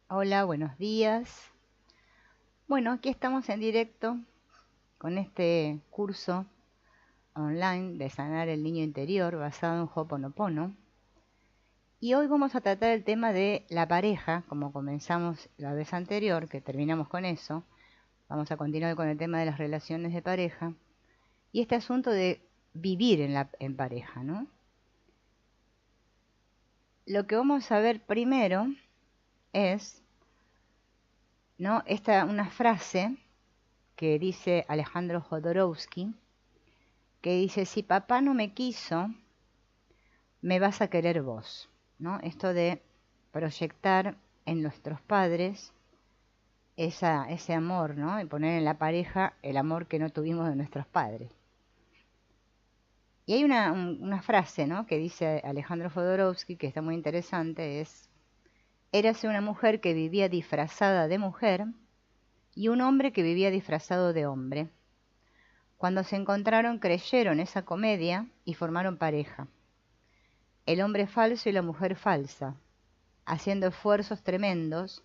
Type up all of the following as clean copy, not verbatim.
Hola, buenos días. Bueno, aquí estamos en directo con este curso online de sanar el niño interior basado en Ho'oponopono. Y hoy vamos a tratar el tema de la pareja, como comenzamos la vez anterior, que terminamos con eso. Vamos a continuar con el tema de las relaciones de pareja y este asunto de vivir en pareja, ¿no? Lo que vamos a ver primero es, ¿no? Una frase que dice Alejandro Jodorowsky, que dice: si papá no me quiso, me vas a querer vos, ¿no? Esto de proyectar en nuestros padres ese amor, ¿no? Y poner en la pareja el amor que no tuvimos de nuestros padres. Y hay una frase, ¿no?, que dice Alejandro Jodorowsky, que está muy interesante, es: érase una mujer que vivía disfrazada de mujer y un hombre que vivía disfrazado de hombre. Cuando se encontraron, creyeron esa comedia y formaron pareja. El hombre falso y la mujer falsa, haciendo esfuerzos tremendos,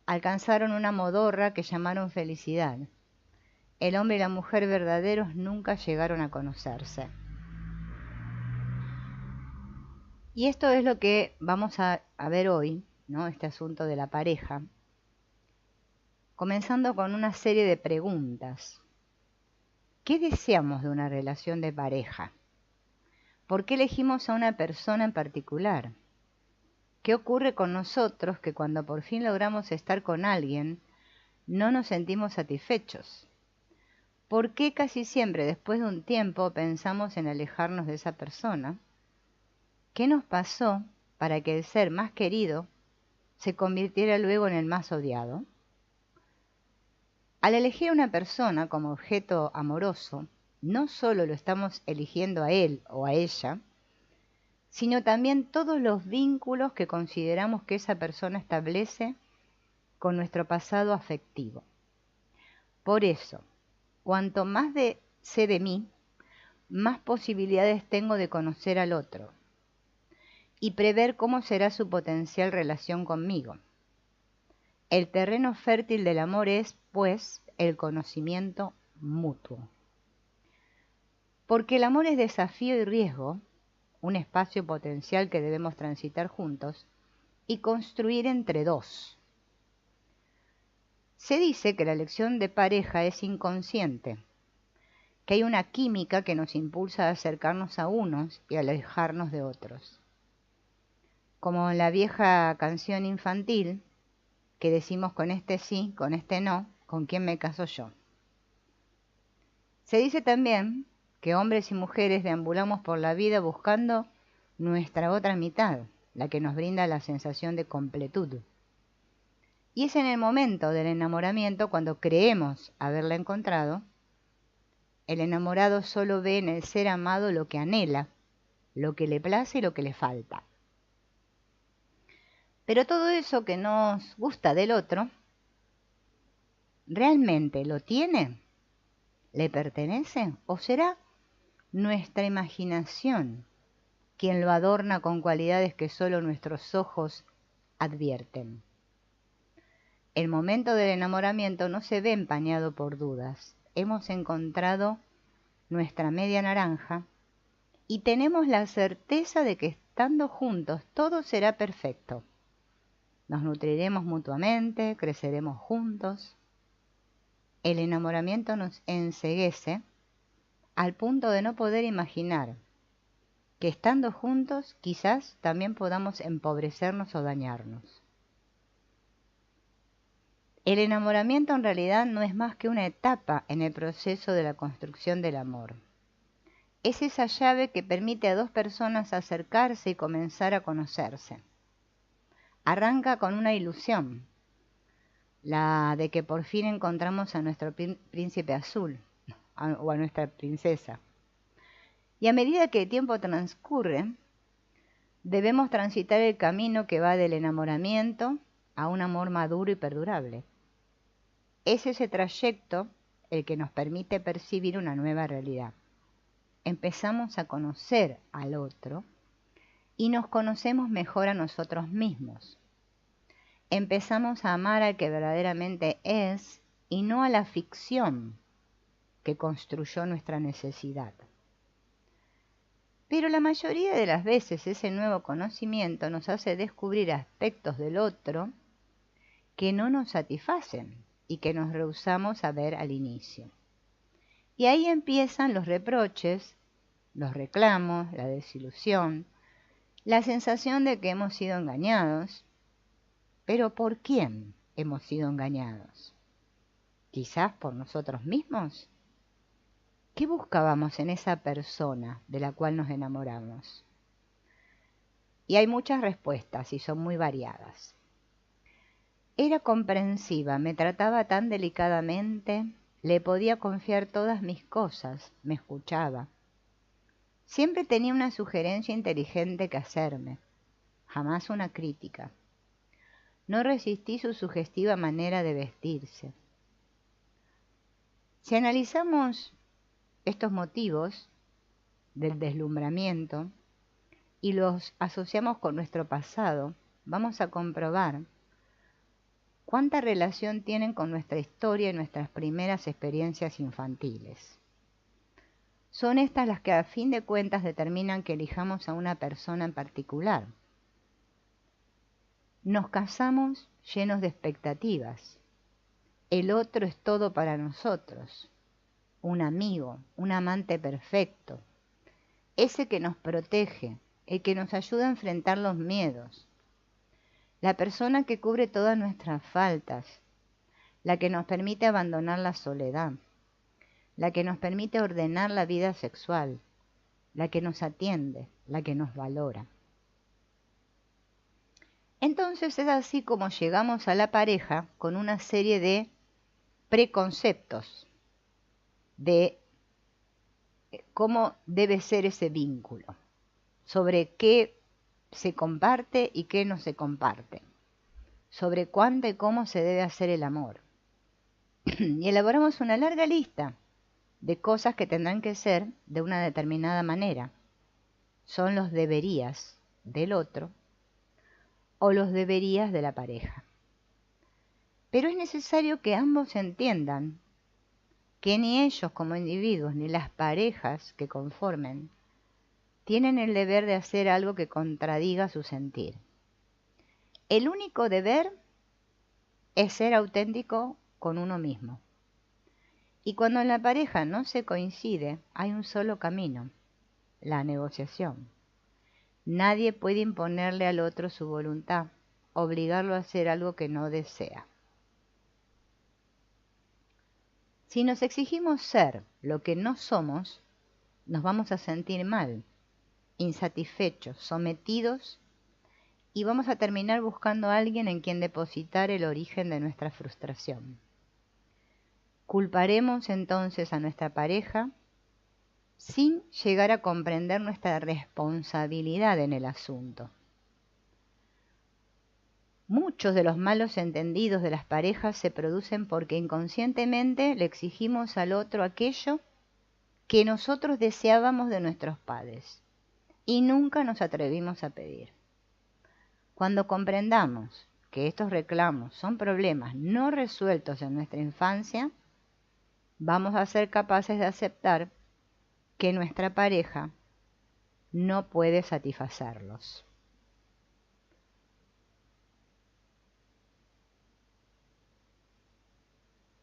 alcanzaron una modorra que llamaron felicidad. El hombre y la mujer verdaderos nunca llegaron a conocerse. Y esto es lo que vamos a ver hoy, ¿no? Este asunto de la pareja, comenzando con una serie de preguntas. ¿Qué deseamos de una relación de pareja? ¿Por qué elegimos a una persona en particular? ¿Qué ocurre con nosotros que cuando por fin logramos estar con alguien, no nos sentimos satisfechos? ¿Por qué casi siempre después de un tiempo pensamos en alejarnos de esa persona? ¿Qué nos pasó para que el ser más querido se convirtiera luego en el más odiado? Al elegir a una persona como objeto amoroso, no solo lo estamos eligiendo a él o a ella, sino también todos los vínculos que consideramos que esa persona establece con nuestro pasado afectivo. Por eso, cuanto más sé de mí, más posibilidades tengo de conocer al otro y prever cómo será su potencial relación conmigo. El terreno fértil del amor es, pues, el conocimiento mutuo. Porque el amor es desafío y riesgo, un espacio potencial que debemos transitar juntos y construir entre dos. Se dice que la elección de pareja es inconsciente, que hay una química que nos impulsa a acercarnos a unos y a alejarnos de otros. Como en la vieja canción infantil, que decimos con este sí, con este no, ¿con quién me caso yo? Se dice también que hombres y mujeres deambulamos por la vida buscando nuestra otra mitad, la que nos brinda la sensación de completud. Y es en el momento del enamoramiento cuando creemos haberla encontrado. El enamorado solo ve en el ser amado lo que anhela, lo que le place y lo que le falta. Pero todo eso que nos gusta del otro, ¿realmente lo tiene? ¿Le pertenece? ¿O será nuestra imaginación quien lo adorna con cualidades que solo nuestros ojos advierten? El momento del enamoramiento no se ve empañado por dudas. Hemos encontrado nuestra media naranja y tenemos la certeza de que estando juntos todo será perfecto. Nos nutriremos mutuamente, creceremos juntos. El enamoramiento nos enceguece al punto de no poder imaginar que estando juntos quizás también podamos empobrecernos o dañarnos. El enamoramiento en realidad no es más que una etapa en el proceso de la construcción del amor. Es esa llave que permite a dos personas acercarse y comenzar a conocerse. Arranca con una ilusión, la de que por fin encontramos a nuestro príncipe azul o a nuestra princesa. Y a medida que el tiempo transcurre, debemos transitar el camino que va del enamoramiento a un amor maduro y perdurable. Es ese trayecto el que nos permite percibir una nueva realidad. Empezamos a conocer al otro y nos conocemos mejor a nosotros mismos. empezamos a amar al que verdaderamente es y no a la ficción que construyó nuestra necesidad. Pero la mayoría de las veces ese nuevo conocimiento nos hace descubrir aspectos del otro que no nos satisfacen y que nos rehusamos a ver al inicio. Y ahí empiezan los reproches, los reclamos, la desilusión, la sensación de que hemos sido engañados. ¿Pero por quién hemos sido engañados? ¿Quizás por nosotros mismos? ¿Qué buscábamos en esa persona de la cual nos enamoramos? Y hay muchas respuestas y son muy variadas. Era comprensiva, me trataba tan delicadamente, le podía confiar todas mis cosas, me escuchaba. Siempre tenía una sugerencia inteligente que hacerme, jamás una crítica. No resistí su sugestiva manera de vestirse. Si analizamos estos motivos del deslumbramiento y los asociamos con nuestro pasado, vamos a comprobar cuánta relación tienen con nuestra historia y nuestras primeras experiencias infantiles. Son estas las que a fin de cuentas determinan que elijamos a una persona en particular. Nos casamos llenos de expectativas. El otro es todo para nosotros. Un amigo, un amante perfecto. Ese que nos protege, el que nos ayuda a enfrentar los miedos. La persona que cubre todas nuestras faltas. La que nos permite abandonar la soledad. La que nos permite ordenar la vida sexual. La que nos atiende, la que nos valora. Entonces es así como llegamos a la pareja con una serie de preconceptos de cómo debe ser ese vínculo, sobre qué se comparte y qué no se comparte, sobre cuánto y cómo se debe hacer el amor. Y elaboramos una larga lista de cosas que tendrán que ser de una determinada manera. Son los deberías del otro o los deberías de la pareja. Pero es necesario que ambos entiendan que ni ellos como individuos ni las parejas que conformen tienen el deber de hacer algo que contradiga su sentir. El único deber es ser auténtico con uno mismo. Y cuando en la pareja no se coincide, hay un solo camino, la negociación. Nadie puede imponerle al otro su voluntad, obligarlo a hacer algo que no desea. Si nos exigimos ser lo que no somos, nos vamos a sentir mal, insatisfechos, sometidos, y vamos a terminar buscando a alguien en quien depositar el origen de nuestra frustración. Culparemos entonces a nuestra pareja sin llegar a comprender nuestra responsabilidad en el asunto. Muchos de los malos entendidos de las parejas se producen porque inconscientemente le exigimos al otro aquello que nosotros deseábamos de nuestros padres y nunca nos atrevimos a pedir. Cuando comprendamos que estos reclamos son problemas no resueltos en nuestra infancia, vamos a ser capaces de aceptar que nuestra pareja no puede satisfacerlos.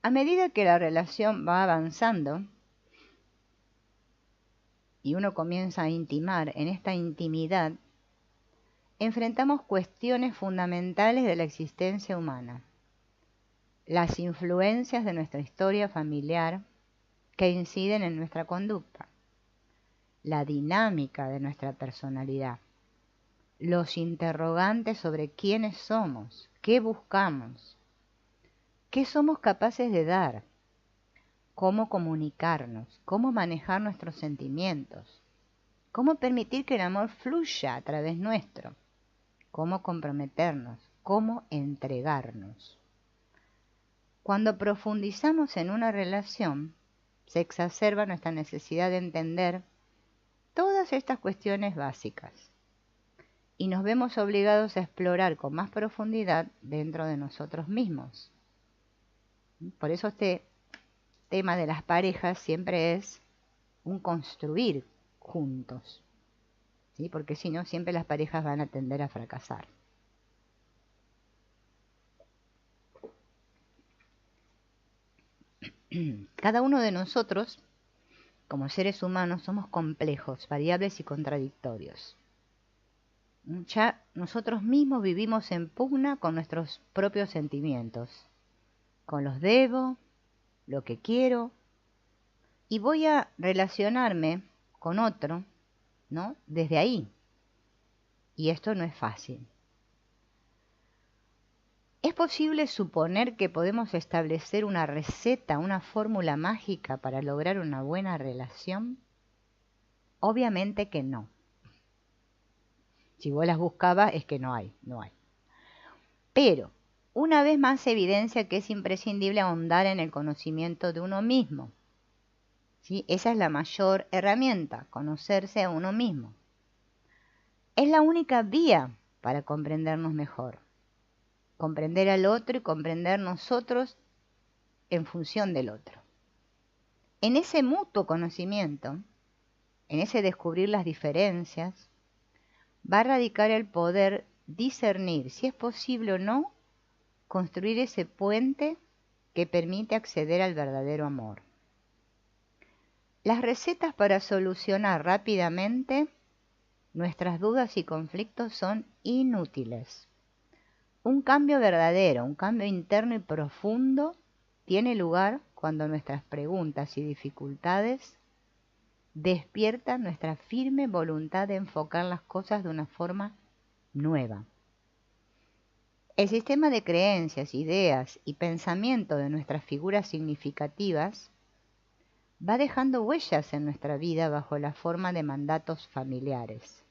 A medida que la relación va avanzando y uno comienza a intimar en esta intimidad, enfrentamos cuestiones fundamentales de la existencia humana, las influencias de nuestra historia familiar que inciden en nuestra conducta, la dinámica de nuestra personalidad, los interrogantes sobre quiénes somos, qué buscamos, qué somos capaces de dar, cómo comunicarnos, cómo manejar nuestros sentimientos, cómo permitir que el amor fluya a través nuestro, cómo comprometernos, cómo entregarnos. Cuando profundizamos en una relación, se exacerba nuestra necesidad de entender todas estas cuestiones básicas. y nos vemos obligados a explorar con más profundidad dentro de nosotros mismos. Por eso este tema de las parejas siempre es un construir juntos, ¿sí? Porque si no, siempre las parejas van a tender a fracasar. Cada uno de nosotros, como seres humanos, somos complejos, variables y contradictorios. Ya nosotros mismos vivimos en pugna con nuestros propios sentimientos, con los debo, lo que quiero, y voy a relacionarme con otro, ¿no? Desde ahí. Y esto no es fácil. ¿Es posible suponer que podemos establecer una receta, una fórmula mágica para lograr una buena relación? Obviamente que no. Si vos las buscabas es que no hay. Pero, una vez más evidencia que es imprescindible ahondar en el conocimiento de uno mismo. ¿Sí? Esa es la mayor herramienta, conocerse a uno mismo. Es la única vía para comprendernos mejor. Comprender al otro y comprender nosotros en función del otro. En ese mutuo conocimiento, en ese descubrir las diferencias, va a radicar el poder discernir si es posible o no construir ese puente que permite acceder al verdadero amor. Las recetas para solucionar rápidamente nuestras dudas y conflictos son inútiles. Un cambio verdadero, un cambio interno y profundo tiene lugar cuando nuestras preguntas y dificultades despiertan nuestra firme voluntad de enfocar las cosas de una forma nueva. El sistema de creencias, ideas y pensamiento de nuestras figuras significativas va dejando huellas en nuestra vida bajo la forma de mandatos familiares.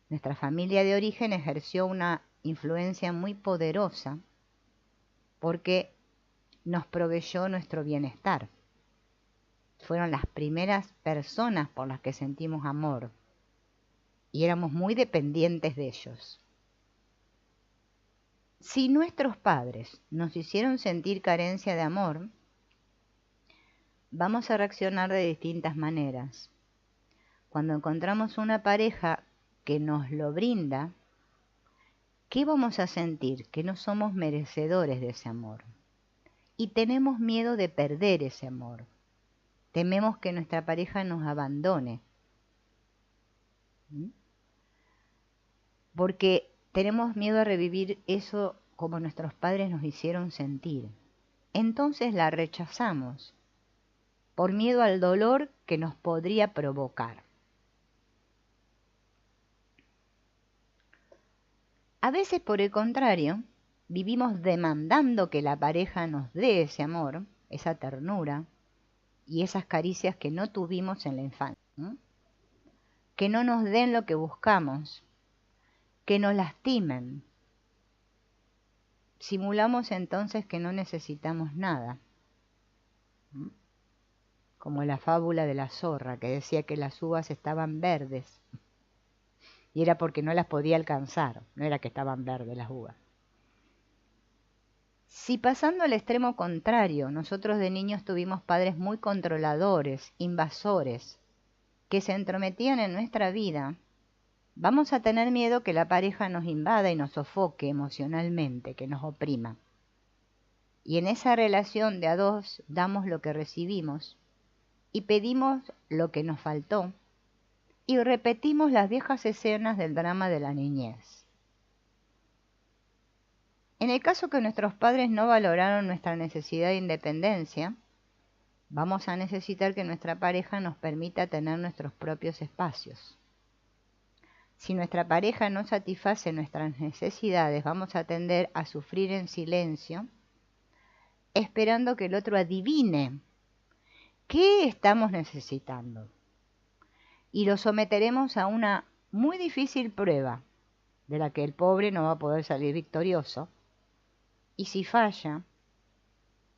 Nuestra familia de origen ejerció una influencia muy poderosa porque nos proveyó nuestro bienestar. Fueron las primeras personas por las que sentimos amor y éramos muy dependientes de ellos. Si nuestros padres nos hicieron sentir carencia de amor, vamos a reaccionar de distintas maneras. Cuando encontramos una pareja que nos lo brinda, ¿qué vamos a sentir? Que no somos merecedores de ese amor. Y tenemos miedo de perder ese amor. Tememos que nuestra pareja nos abandone. Porque tenemos miedo a revivir eso como nuestros padres nos hicieron sentir. Entonces la rechazamos por miedo al dolor que nos podría provocar. A veces, por el contrario, vivimos demandando que la pareja nos dé ese amor, esa ternura y esas caricias que no tuvimos en la infancia, ¿no? Que no nos den lo que buscamos, que nos lastimen. Simulamos entonces que no necesitamos nada, ¿no? Como la fábula de la zorra que decía que las uvas estaban verdes y era porque no las podía alcanzar, no era que estaban verdes las uvas. Si pasando al extremo contrario, nosotros de niños tuvimos padres muy controladores, invasores, que se entrometían en nuestra vida, vamos a tener miedo que la pareja nos invada y nos sofoque emocionalmente, que nos oprima. Y en esa relación de a dos damos lo que recibimos y pedimos lo que nos faltó y repetimos las viejas escenas del drama de la niñez. En el caso que nuestros padres no valoraron nuestra necesidad de independencia, vamos a necesitar que nuestra pareja nos permita tener nuestros propios espacios. Si nuestra pareja no satisface nuestras necesidades, vamos a tender a sufrir en silencio, esperando que el otro adivine qué estamos necesitando. Y lo someteremos a una muy difícil prueba, de la que el pobre no va a poder salir victorioso. Y si falla,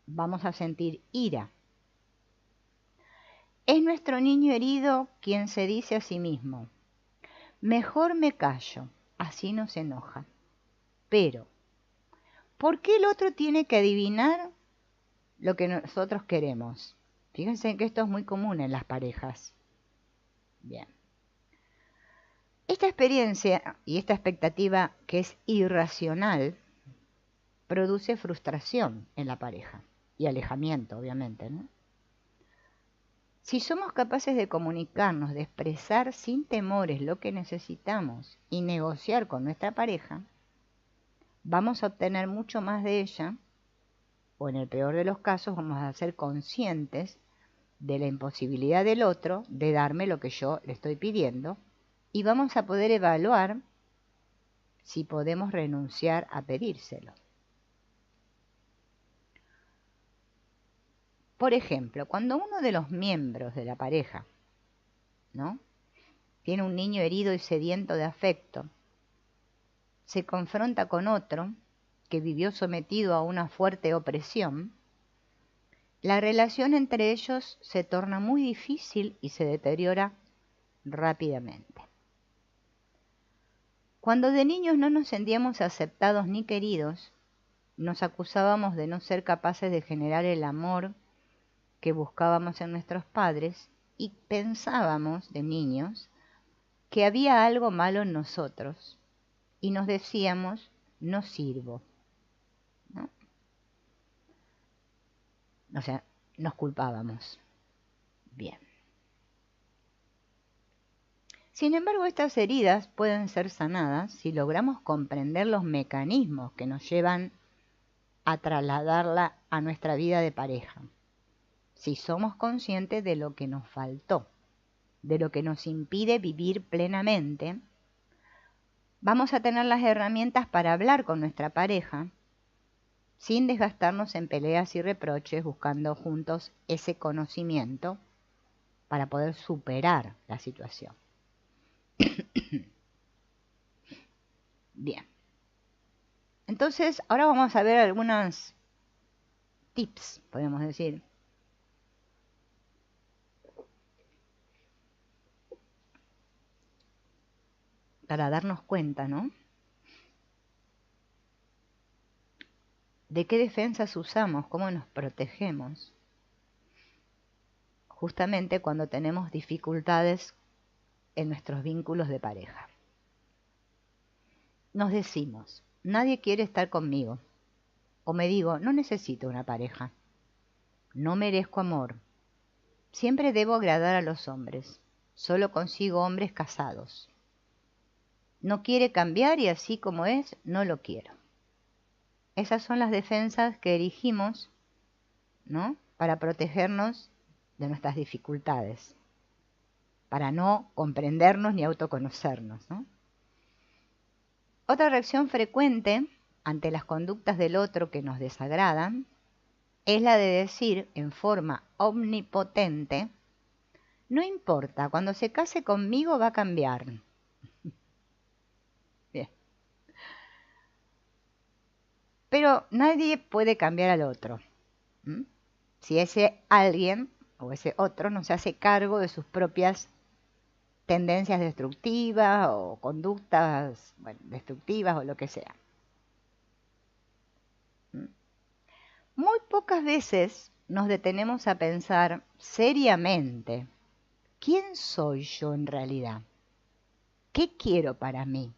vamos a sentir ira. Es nuestro niño herido quien se dice a sí mismo: mejor me callo, así nos enoja. Pero, ¿por qué el otro tiene que adivinar lo que nosotros queremos? Fíjense que esto es muy común en las parejas. Bien. Esta experiencia y esta expectativa que es irracional produce frustración en la pareja y alejamiento, obviamente, ¿no? Si somos capaces de comunicarnos, de expresar sin temores lo que necesitamos y negociar con nuestra pareja, vamos a obtener mucho más de ella, o en el peor de los casos vamos a ser conscientes de la imposibilidad del otro de darme lo que yo le estoy pidiendo, y vamos a poder evaluar si podemos renunciar a pedírselo. Por ejemplo, cuando uno de los miembros de la pareja, ¿no?, tiene un niño herido y sediento de afecto, se confronta con otro que vivió sometido a una fuerte opresión, la relación entre ellos se torna muy difícil y se deteriora rápidamente. Cuando de niños no nos sentíamos aceptados ni queridos, nos acusábamos de no ser capaces de generar el amor que buscábamos en nuestros padres y pensábamos de niños que había algo malo en nosotros y nos decíamos, no sirvo, ¿no? O sea, nos culpábamos. Bien. Sin embargo, estas heridas pueden ser sanadas si logramos comprender los mecanismos que nos llevan a trasladarla a nuestra vida de pareja. Si somos conscientes de lo que nos faltó, de lo que nos impide vivir plenamente, vamos a tener las herramientas para hablar con nuestra pareja sin desgastarnos en peleas y reproches, buscando juntos ese conocimiento para poder superar la situación. Bien. Entonces, ahora vamos a ver algunos tips, podemos decir, para darnos cuenta, ¿no?, de qué defensas usamos, cómo nos protegemos, justamente cuando tenemos dificultades en nuestros vínculos de pareja. Nos decimos, nadie quiere estar conmigo. O me digo, no necesito una pareja. No merezco amor. Siempre debo agradar a los hombres. Solo consigo hombres casados. No quiere cambiar y así como es, no lo quiero. Esas son las defensas que erigimos, ¿no?, para protegernos de nuestras dificultades, para no comprendernos ni autoconocernos, ¿no? Otra reacción frecuente ante las conductas del otro que nos desagradan es la de decir en forma omnipotente, no importa, cuando se case conmigo va a cambiar. Bien. Pero nadie puede cambiar al otro. Si ese alguien o ese otro no se hace cargo de sus propias tendencias destructivas o conductas, bueno, destructivas o lo que sea. Muy pocas veces nos detenemos a pensar seriamente, ¿quién soy yo en realidad? ¿Qué quiero para mí?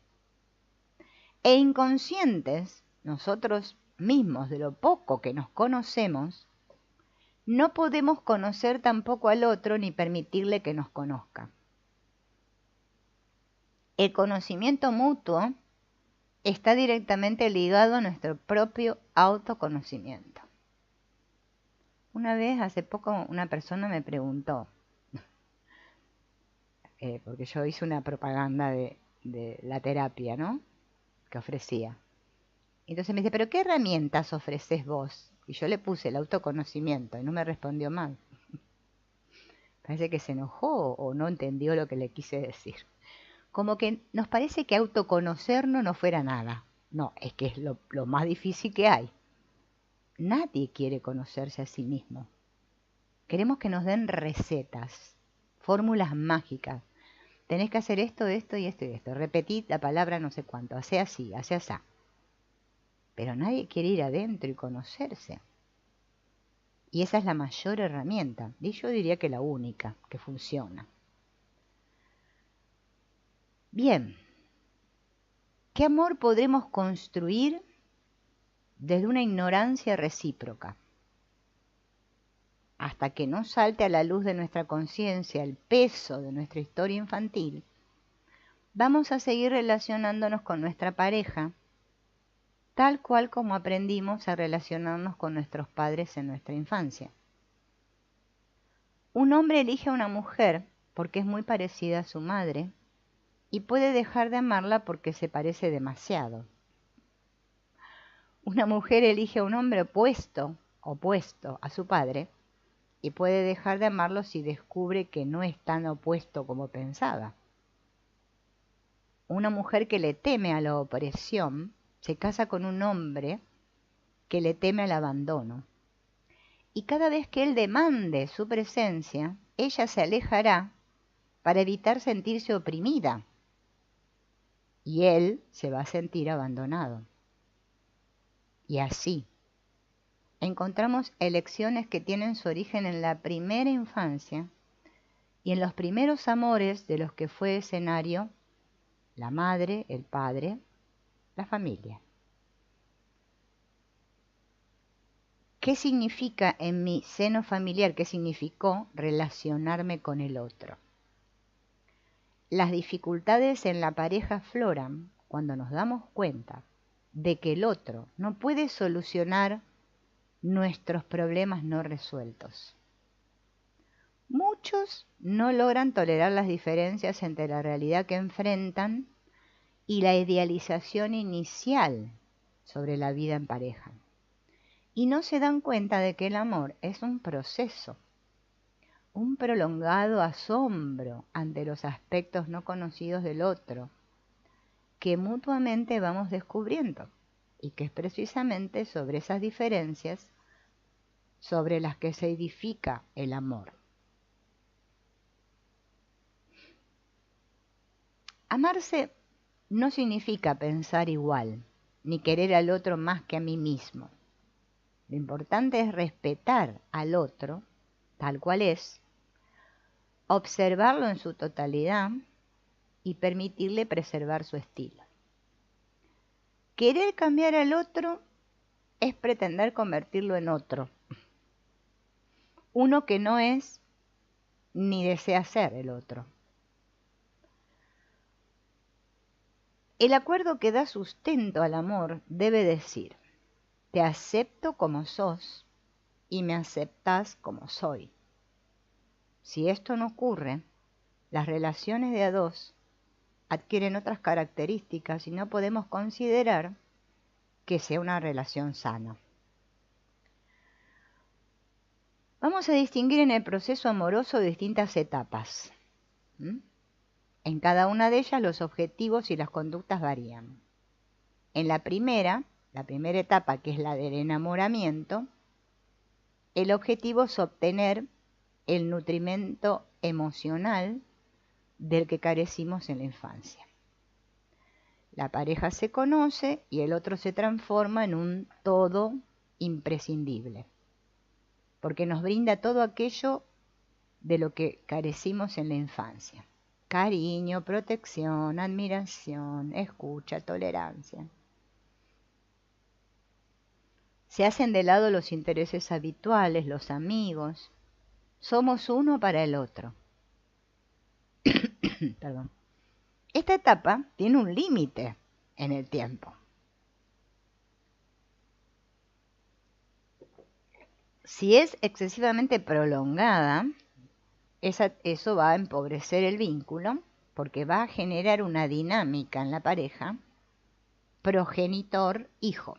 E inconscientes, nosotros mismos, de lo poco que nos conocemos, no podemos conocer tampoco al otro ni permitirle que nos conozca. El conocimiento mutuo está directamente ligado a nuestro propio autoconocimiento. Una vez, hace poco, una persona me preguntó, porque yo hice una propaganda de la terapia, ¿no?, que ofrecía. Entonces me dice, ¿pero qué herramientas ofreces vos? Y yo le puse el autoconocimiento y no me respondió mal. Parece que se enojó o no entendió lo que le quise decir. Como que nos parece que autoconocernos no fuera nada. No, es que es lo más difícil que hay. Nadie quiere conocerse a sí mismo. Queremos que nos den recetas, fórmulas mágicas, tenés que hacer esto, esto y esto y esto. Repetid la palabra no sé cuánto, hace así, hace así. Pero nadie quiere ir adentro y conocerse. Y esa es la mayor herramienta, y yo diría que la única que funciona. Bien, ¿qué amor podremos construir desde una ignorancia recíproca? Hasta que no salte a la luz de nuestra conciencia el peso de nuestra historia infantil, vamos a seguir relacionándonos con nuestra pareja, tal cual como aprendimos a relacionarnos con nuestros padres en nuestra infancia. Un hombre elige a una mujer porque es muy parecida a su madre y puede dejar de amarla porque se parece demasiado. Una mujer elige a un hombre opuesto a su padre y puede dejar de amarlo si descubre que no es tan opuesto como pensaba. Una mujer que le teme a la opresión se casa con un hombre que le teme al abandono. Y cada vez que él demande su presencia, ella se alejará para evitar sentirse oprimida. Y él se va a sentir abandonado. Y así, encontramos elecciones que tienen su origen en la primera infancia y en los primeros amores de los que fue escenario la madre, el padre, la familia. ¿Qué significa en mi seno familiar? ¿Qué significó relacionarme con el otro? Las dificultades en la pareja afloran cuando nos damos cuenta de que el otro no puede solucionar nuestros problemas no resueltos. Muchos no logran tolerar las diferencias entre la realidad que enfrentan y la idealización inicial sobre la vida en pareja. Y no se dan cuenta de que el amor es un proceso, un prolongado asombro ante los aspectos no conocidos del otro, que mutuamente vamos descubriendo, y que es precisamente sobre esas diferencias sobre las que se edifica el amor. Amarse no significa pensar igual, ni querer al otro más que a mí mismo. Lo importante es respetar al otro, tal cual es, observarlo en su totalidad y permitirle preservar su estilo. Querer cambiar al otro es pretender convertirlo en otro, uno que no es ni desea ser el otro. El acuerdo que da sustento al amor debe decir: te acepto como sos y me aceptás como soy. Si esto no ocurre, las relaciones de a dos adquieren otras características y no podemos considerar que sea una relación sana. Vamos a distinguir en el proceso amoroso distintas etapas. En cada una de ellas los objetivos y las conductas varían. En la primera etapa, que es la del enamoramiento, el objetivo es obtener el nutrimento emocional del que carecimos en la infancia. La pareja se conoce y el otro se transforma en un todo imprescindible, porque nos brinda todo aquello de lo que carecimos en la infancia: cariño, protección, admiración, escucha, tolerancia. Se hacen de lado los intereses habituales, los amigos. Somos uno para el otro. Perdón. Esta etapa tiene un límite en el tiempo. Si es excesivamente prolongada, eso va a empobrecer el vínculo, porque va a generar una dinámica en la pareja progenitor-hijo.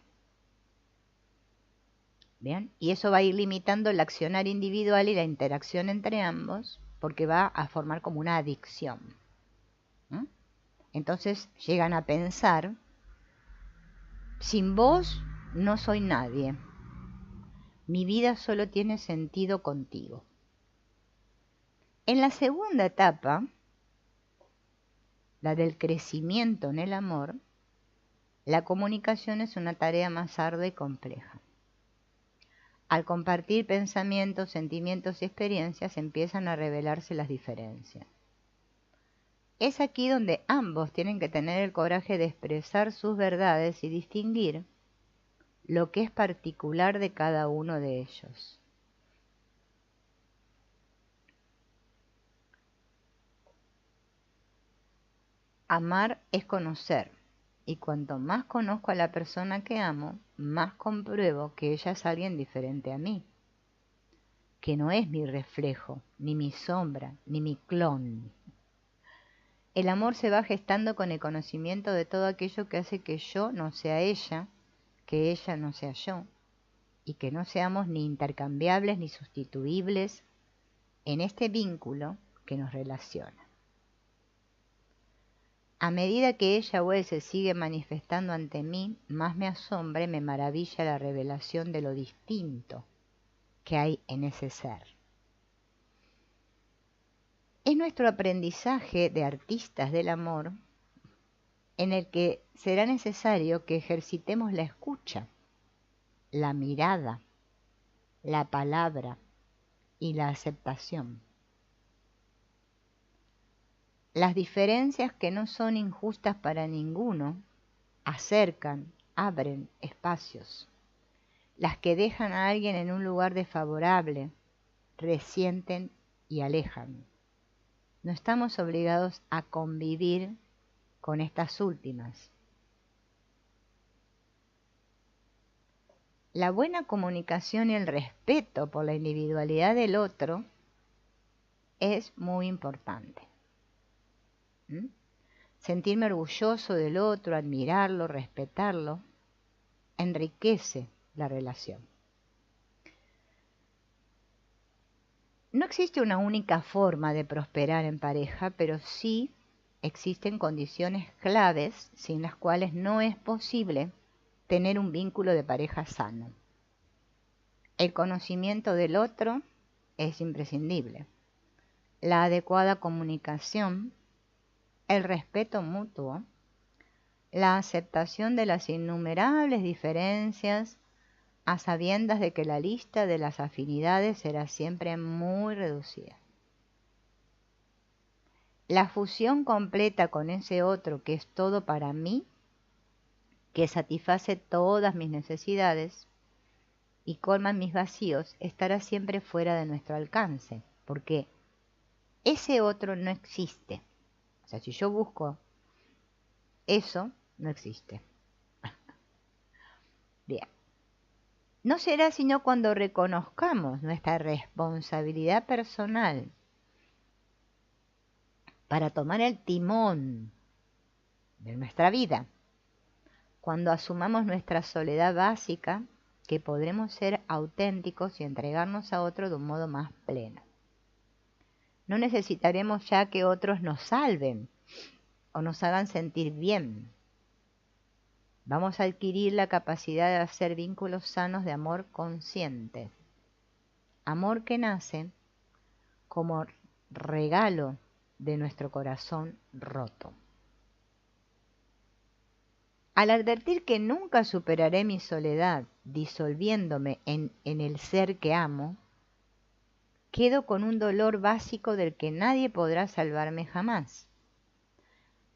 ¿Bien? Y eso va a ir limitando el accionar individual y la interacción entre ambos, porque va a formar como una adicción. Entonces llegan a pensar: sin vos no soy nadie, mi vida solo tiene sentido contigo. En la segunda etapa, la del crecimiento en el amor, la comunicación es una tarea más ardua y compleja. Al compartir pensamientos, sentimientos y experiencias empiezan a revelarse las diferencias. Es aquí donde ambos tienen que tener el coraje de expresar sus verdades y distinguir lo que es particular de cada uno de ellos. Amar es conocer, y cuanto más conozco a la persona que amo, más compruebo que ella es alguien diferente a mí, que no es mi reflejo, ni mi sombra, ni mi clon. El amor se va gestando con el conocimiento de todo aquello que hace que yo no sea ella, que ella no sea yo, y que no seamos ni intercambiables ni sustituibles en este vínculo que nos relaciona. A medida que ella o él se sigue manifestando ante mí, más me asombra y me maravilla la revelación de lo distinto que hay en ese ser. Es nuestro aprendizaje de artistas del amor en el que será necesario que ejercitemos la escucha, la mirada, la palabra y la aceptación. Las diferencias que no son injustas para ninguno acercan, abren espacios. Las que dejan a alguien en un lugar desfavorable resienten y alejan. No estamos obligados a convivir con estas últimas. La buena comunicación y el respeto por la individualidad del otro es muy importante. Sentirme orgulloso del otro, admirarlo, respetarlo, enriquece la relación. No existe una única forma de prosperar en pareja, pero sí existen condiciones claves sin las cuales no es posible tener un vínculo de pareja sano. El conocimiento del otro es imprescindible. La adecuada comunicación, el respeto mutuo, la aceptación de las innumerables diferencias, a sabiendas de que la lista de las afinidades será siempre muy reducida. La fusión completa con ese otro que es todo para mí, que satisface todas mis necesidades y colma mis vacíos, estará siempre fuera de nuestro alcance, porque ese otro no existe. O sea, si yo busco eso, no existe. Bien. No será sino cuando reconozcamos nuestra responsabilidad personal para tomar el timón de nuestra vida, cuando asumamos nuestra soledad básica, que podremos ser auténticos y entregarnos a otro de un modo más pleno. No necesitaremos ya que otros nos salven o nos hagan sentir bien. Vamos a adquirir la capacidad de hacer vínculos sanos de amor consciente. Amor que nace como regalo de nuestro corazón roto. Al advertir que nunca superaré mi soledad disolviéndome en el ser que amo, quedo con un dolor básico del que nadie podrá salvarme jamás.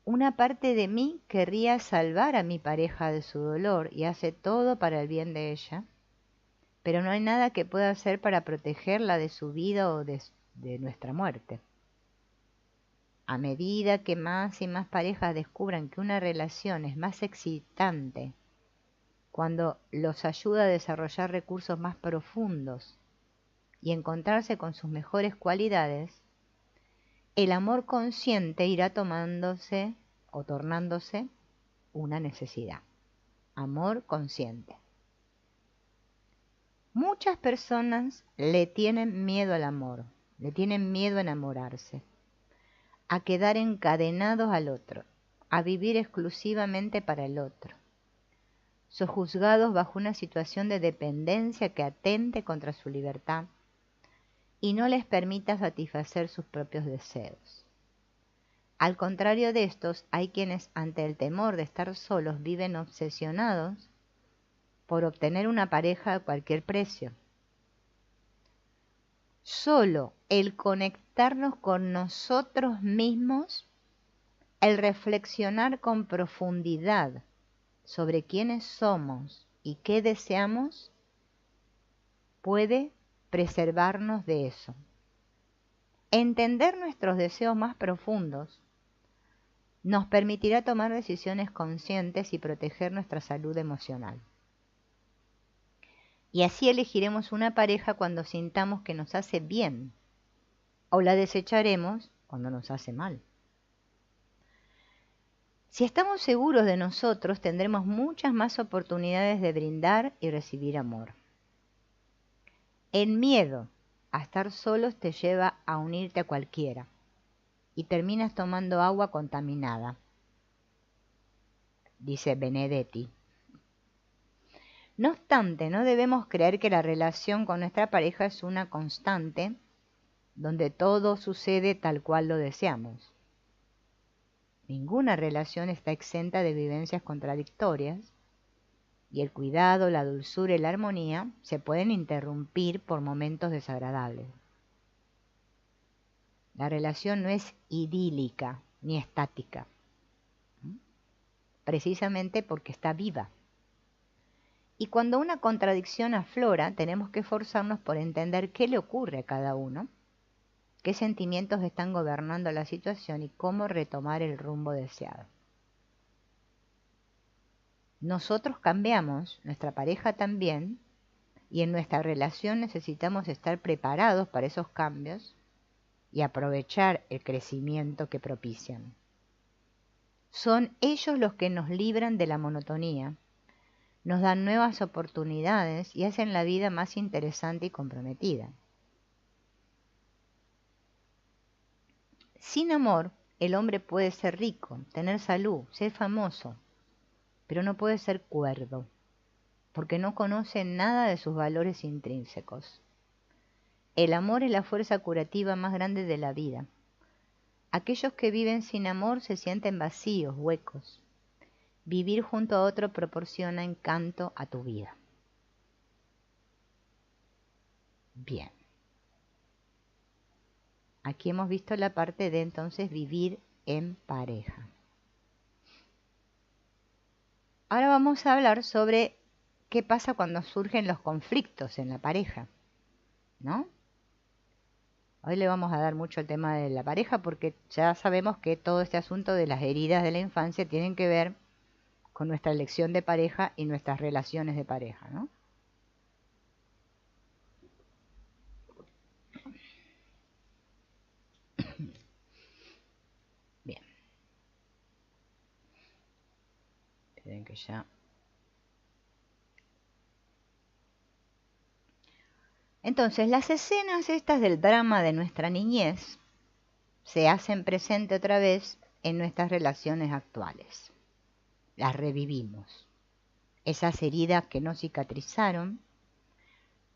Una parte de mí querría salvar a mi pareja de su dolor y hace todo para el bien de ella, pero no hay nada que pueda hacer para protegerla de su vida o de nuestra muerte. A medida que más y más parejas descubran que una relación es más excitante cuando los ayuda a desarrollar recursos más profundos y encontrarse con sus mejores cualidades, el amor consciente irá tomándose o tornándose una necesidad. Amor consciente. Muchas personas le tienen miedo al amor, le tienen miedo a enamorarse, a quedar encadenados al otro, a vivir exclusivamente para el otro, sojuzgados bajo una situación de dependencia que atente contra su libertad y no les permita satisfacer sus propios deseos. Al contrario de estos, hay quienes ante el temor de estar solos viven obsesionados por obtener una pareja a cualquier precio. Solo el conectarnos con nosotros mismos, el reflexionar con profundidad sobre quiénes somos y qué deseamos, puede preservarnos de eso. Entender nuestros deseos más profundos nos permitirá tomar decisiones conscientes y proteger nuestra salud emocional. Y así elegiremos una pareja cuando sintamos que nos hace bien, o la desecharemos cuando nos hace mal. Si estamos seguros de nosotros, tendremos muchas más oportunidades de brindar y recibir amor. El miedo a estar solos te lleva a unirte a cualquiera y terminas tomando agua contaminada, dice Benedetti. No obstante, no debemos creer que la relación con nuestra pareja es una constante donde todo sucede tal cual lo deseamos. Ninguna relación está exenta de vivencias contradictorias y el cuidado, la dulzura y la armonía se pueden interrumpir por momentos desagradables. La relación no es idílica ni estática, precisamente porque está viva. Y cuando una contradicción aflora, tenemos que esforzarnos por entender qué le ocurre a cada uno, qué sentimientos están gobernando la situación y cómo retomar el rumbo deseado. Nosotros cambiamos, nuestra pareja también, y en nuestra relación necesitamos estar preparados para esos cambios y aprovechar el crecimiento que propician. Son ellos los que nos libran de la monotonía, nos dan nuevas oportunidades y hacen la vida más interesante y comprometida. Sin amor, el hombre puede ser rico, tener salud, ser famoso, pero no puede ser cuerdo, porque no conoce nada de sus valores intrínsecos. El amor es la fuerza curativa más grande de la vida. Aquellos que viven sin amor se sienten vacíos, huecos. Vivir junto a otro proporciona encanto a tu vida. Bien. Aquí hemos visto la parte de entonces vivir en pareja. Ahora vamos a hablar sobre qué pasa cuando surgen los conflictos en la pareja, ¿no? Hoy le vamos a dar mucho el tema de la pareja porque ya sabemos que todo este asunto de las heridas de la infancia tienen que ver con nuestra elección de pareja y nuestras relaciones de pareja, ¿no? Bien. Esperen que ya... Entonces, las escenas estas del drama de nuestra niñez se hacen presente otra vez en nuestras relaciones actuales. Las revivimos. Esas heridas que no cicatrizaron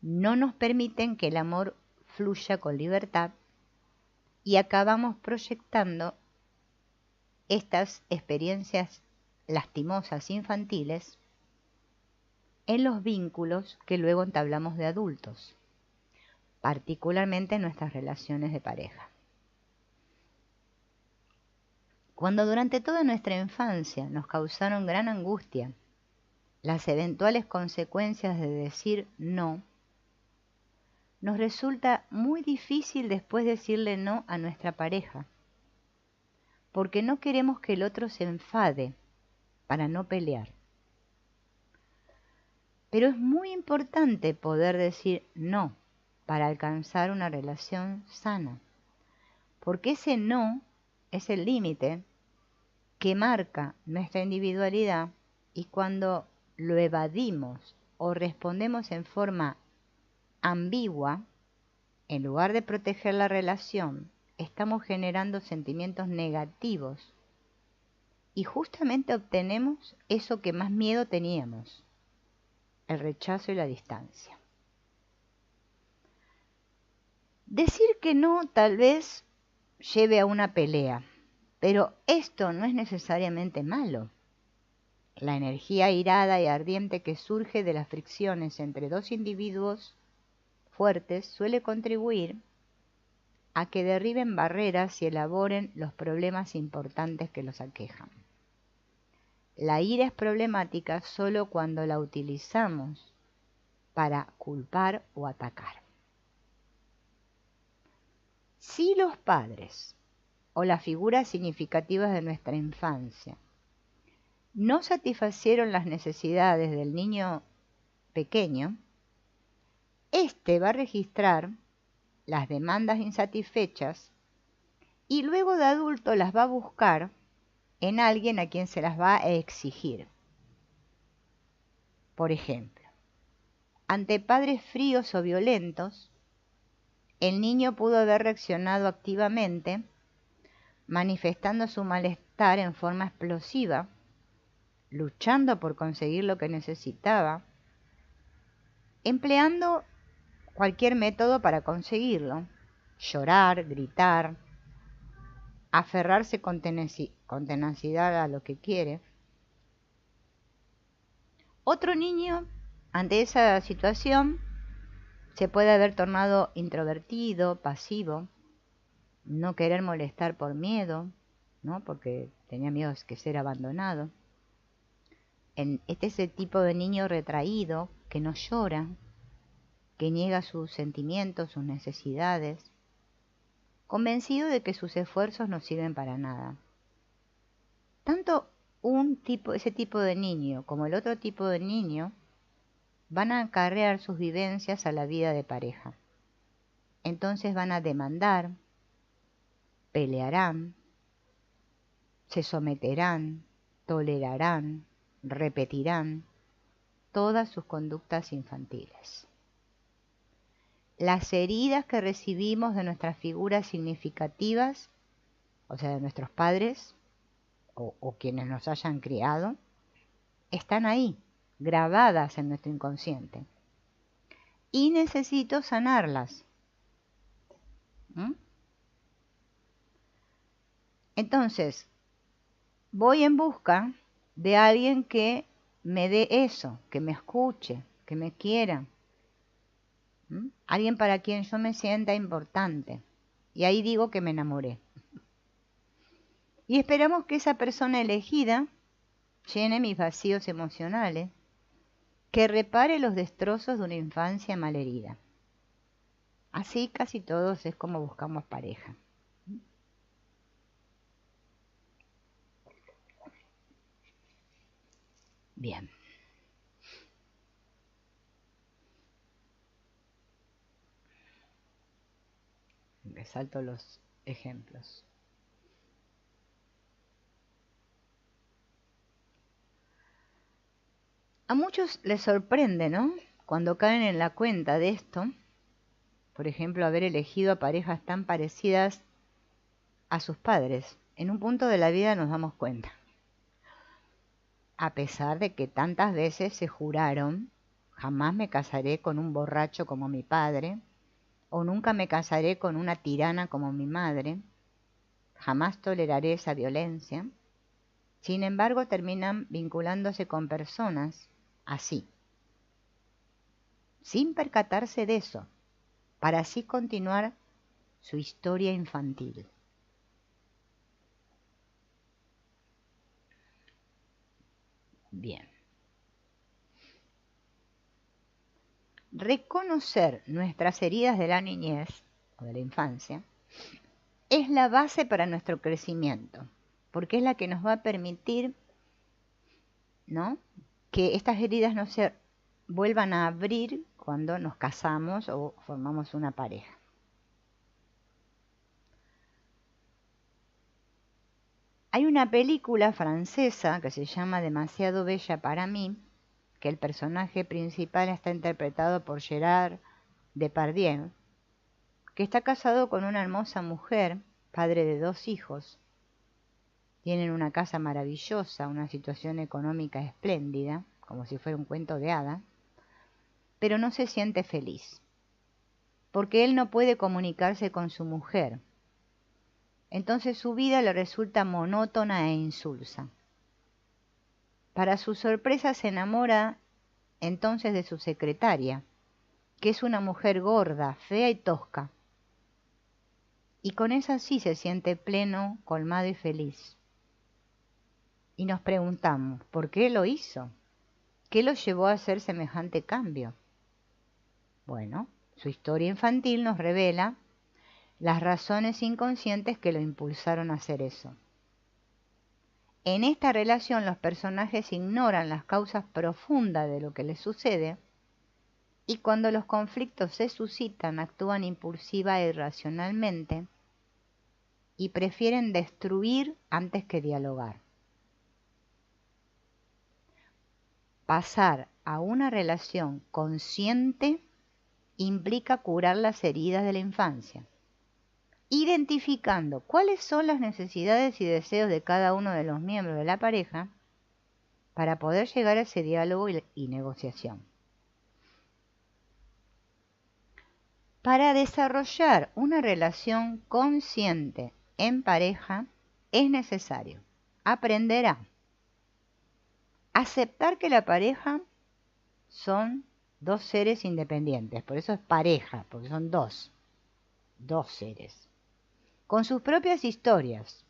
no nos permiten que el amor fluya con libertad y acabamos proyectando estas experiencias lastimosas infantiles en los vínculos que luego entablamos de adultos, particularmente en nuestras relaciones de pareja. Cuando durante toda nuestra infancia nos causaron gran angustia las eventuales consecuencias de decir no, nos resulta muy difícil después decirle no a nuestra pareja, porque no queremos que el otro se enfade para no pelear. Pero es muy importante poder decir no para alcanzar una relación sana, porque ese no es el límite que marca nuestra individualidad y cuando lo evadimos o respondemos en forma ambigua, en lugar de proteger la relación, estamos generando sentimientos negativos y justamente obtenemos eso que más miedo teníamos, el rechazo y la distancia. Decir que no tal vez lleve a una pelea, Pero esto no es necesariamente malo. La energía irada y ardiente que surge de las fricciones entre dos individuos fuertes suele contribuir a que derriben barreras y elaboren los problemas importantes que los aquejan. La ira es problemática solo cuando la utilizamos para culpar o atacar. Si los padres o las figuras significativas de nuestra infancia no satisfacieron las necesidades del niño pequeño, éste va a registrar las demandas insatisfechas y luego de adulto las va a buscar en alguien a quien se las va a exigir. Por ejemplo, ante padres fríos o violentos, el niño pudo haber reaccionado activamente, manifestando su malestar en forma explosiva, luchando por conseguir lo que necesitaba, empleando cualquier método para conseguirlo: llorar, gritar, aferrarse con tenacidad a lo que quiere. Otro niño, ante esa situación, se puede haber tornado introvertido, pasivo, no querer molestar por miedo, ¿no? Porque tenía miedo de que ser abandonado. Este es el tipo de niño retraído, que no llora, que niega sus sentimientos, sus necesidades, convencido de que sus esfuerzos no sirven para nada. Tanto ese tipo de niño como el otro tipo de niño van a acarrear sus vivencias a la vida de pareja. Entonces van a demandar, pelearán, se someterán, tolerarán, repetirán todas sus conductas infantiles. Las heridas que recibimos de nuestras figuras significativas, o sea, de nuestros padres o quienes nos hayan criado, están ahí, grabadas en nuestro inconsciente. Y necesito sanarlas. Entonces, voy en busca de alguien que me dé eso, que me escuche, que me quiera. Alguien para quien yo me sienta importante. Y ahí digo que me enamoré. Y esperamos que esa persona elegida llene mis vacíos emocionales, que repare los destrozos de una infancia malherida. Así casi todos es como buscamos pareja. Bien. Resalto los ejemplos. A muchos les sorprende, ¿no?, cuando caen en la cuenta de esto, por ejemplo, haber elegido a parejas tan parecidas a sus padres. En un punto de la vida nos damos cuenta. A pesar de que tantas veces se juraron: jamás me casaré con un borracho como mi padre, o nunca me casaré con una tirana como mi madre, jamás toleraré esa violencia. Sin embargo, terminan vinculándose con personas así, sin percatarse de eso, para así continuar su historia infantil. Bien. Reconocer nuestras heridas de la niñez o de la infancia es la base para nuestro crecimiento, porque es la que nos va a permitir, ¿no?, que estas heridas no se vuelvan a abrir cuando nos casamos o formamos una pareja. Hay una película francesa que se llama Demasiado bella para mí, que el personaje principal está interpretado por Gerard Depardieu, que está casado con una hermosa mujer, padre de 2 hijos. Tienen una casa maravillosa, una situación económica espléndida, como si fuera un cuento de hadas, pero no se siente feliz, porque él no puede comunicarse con su mujer. Entonces su vida le resulta monótona e insulsa. Para su sorpresa se enamora entonces de su secretaria, que es una mujer gorda, fea y tosca. Y con esa sí se siente pleno, colmado y feliz. Y nos preguntamos, ¿por qué lo hizo? ¿Qué lo llevó a hacer semejante cambio? Bueno, su historia infantil nos revela las razones inconscientes que lo impulsaron a hacer eso. En esta relación los personajes ignoran las causas profundas de lo que les sucede y cuando los conflictos se suscitan actúan impulsiva e irracionalmente y prefieren destruir antes que dialogar. Pasar a una relación consciente implica curar las heridas de la infancia, identificando cuáles son las necesidades y deseos de cada uno de los miembros de la pareja para poder llegar a ese diálogo y negociación. Para desarrollar una relación consciente en pareja es necesario aprender a aceptar que la pareja son dos seres independientes, por eso es pareja, porque son dos seres, con sus propias historias,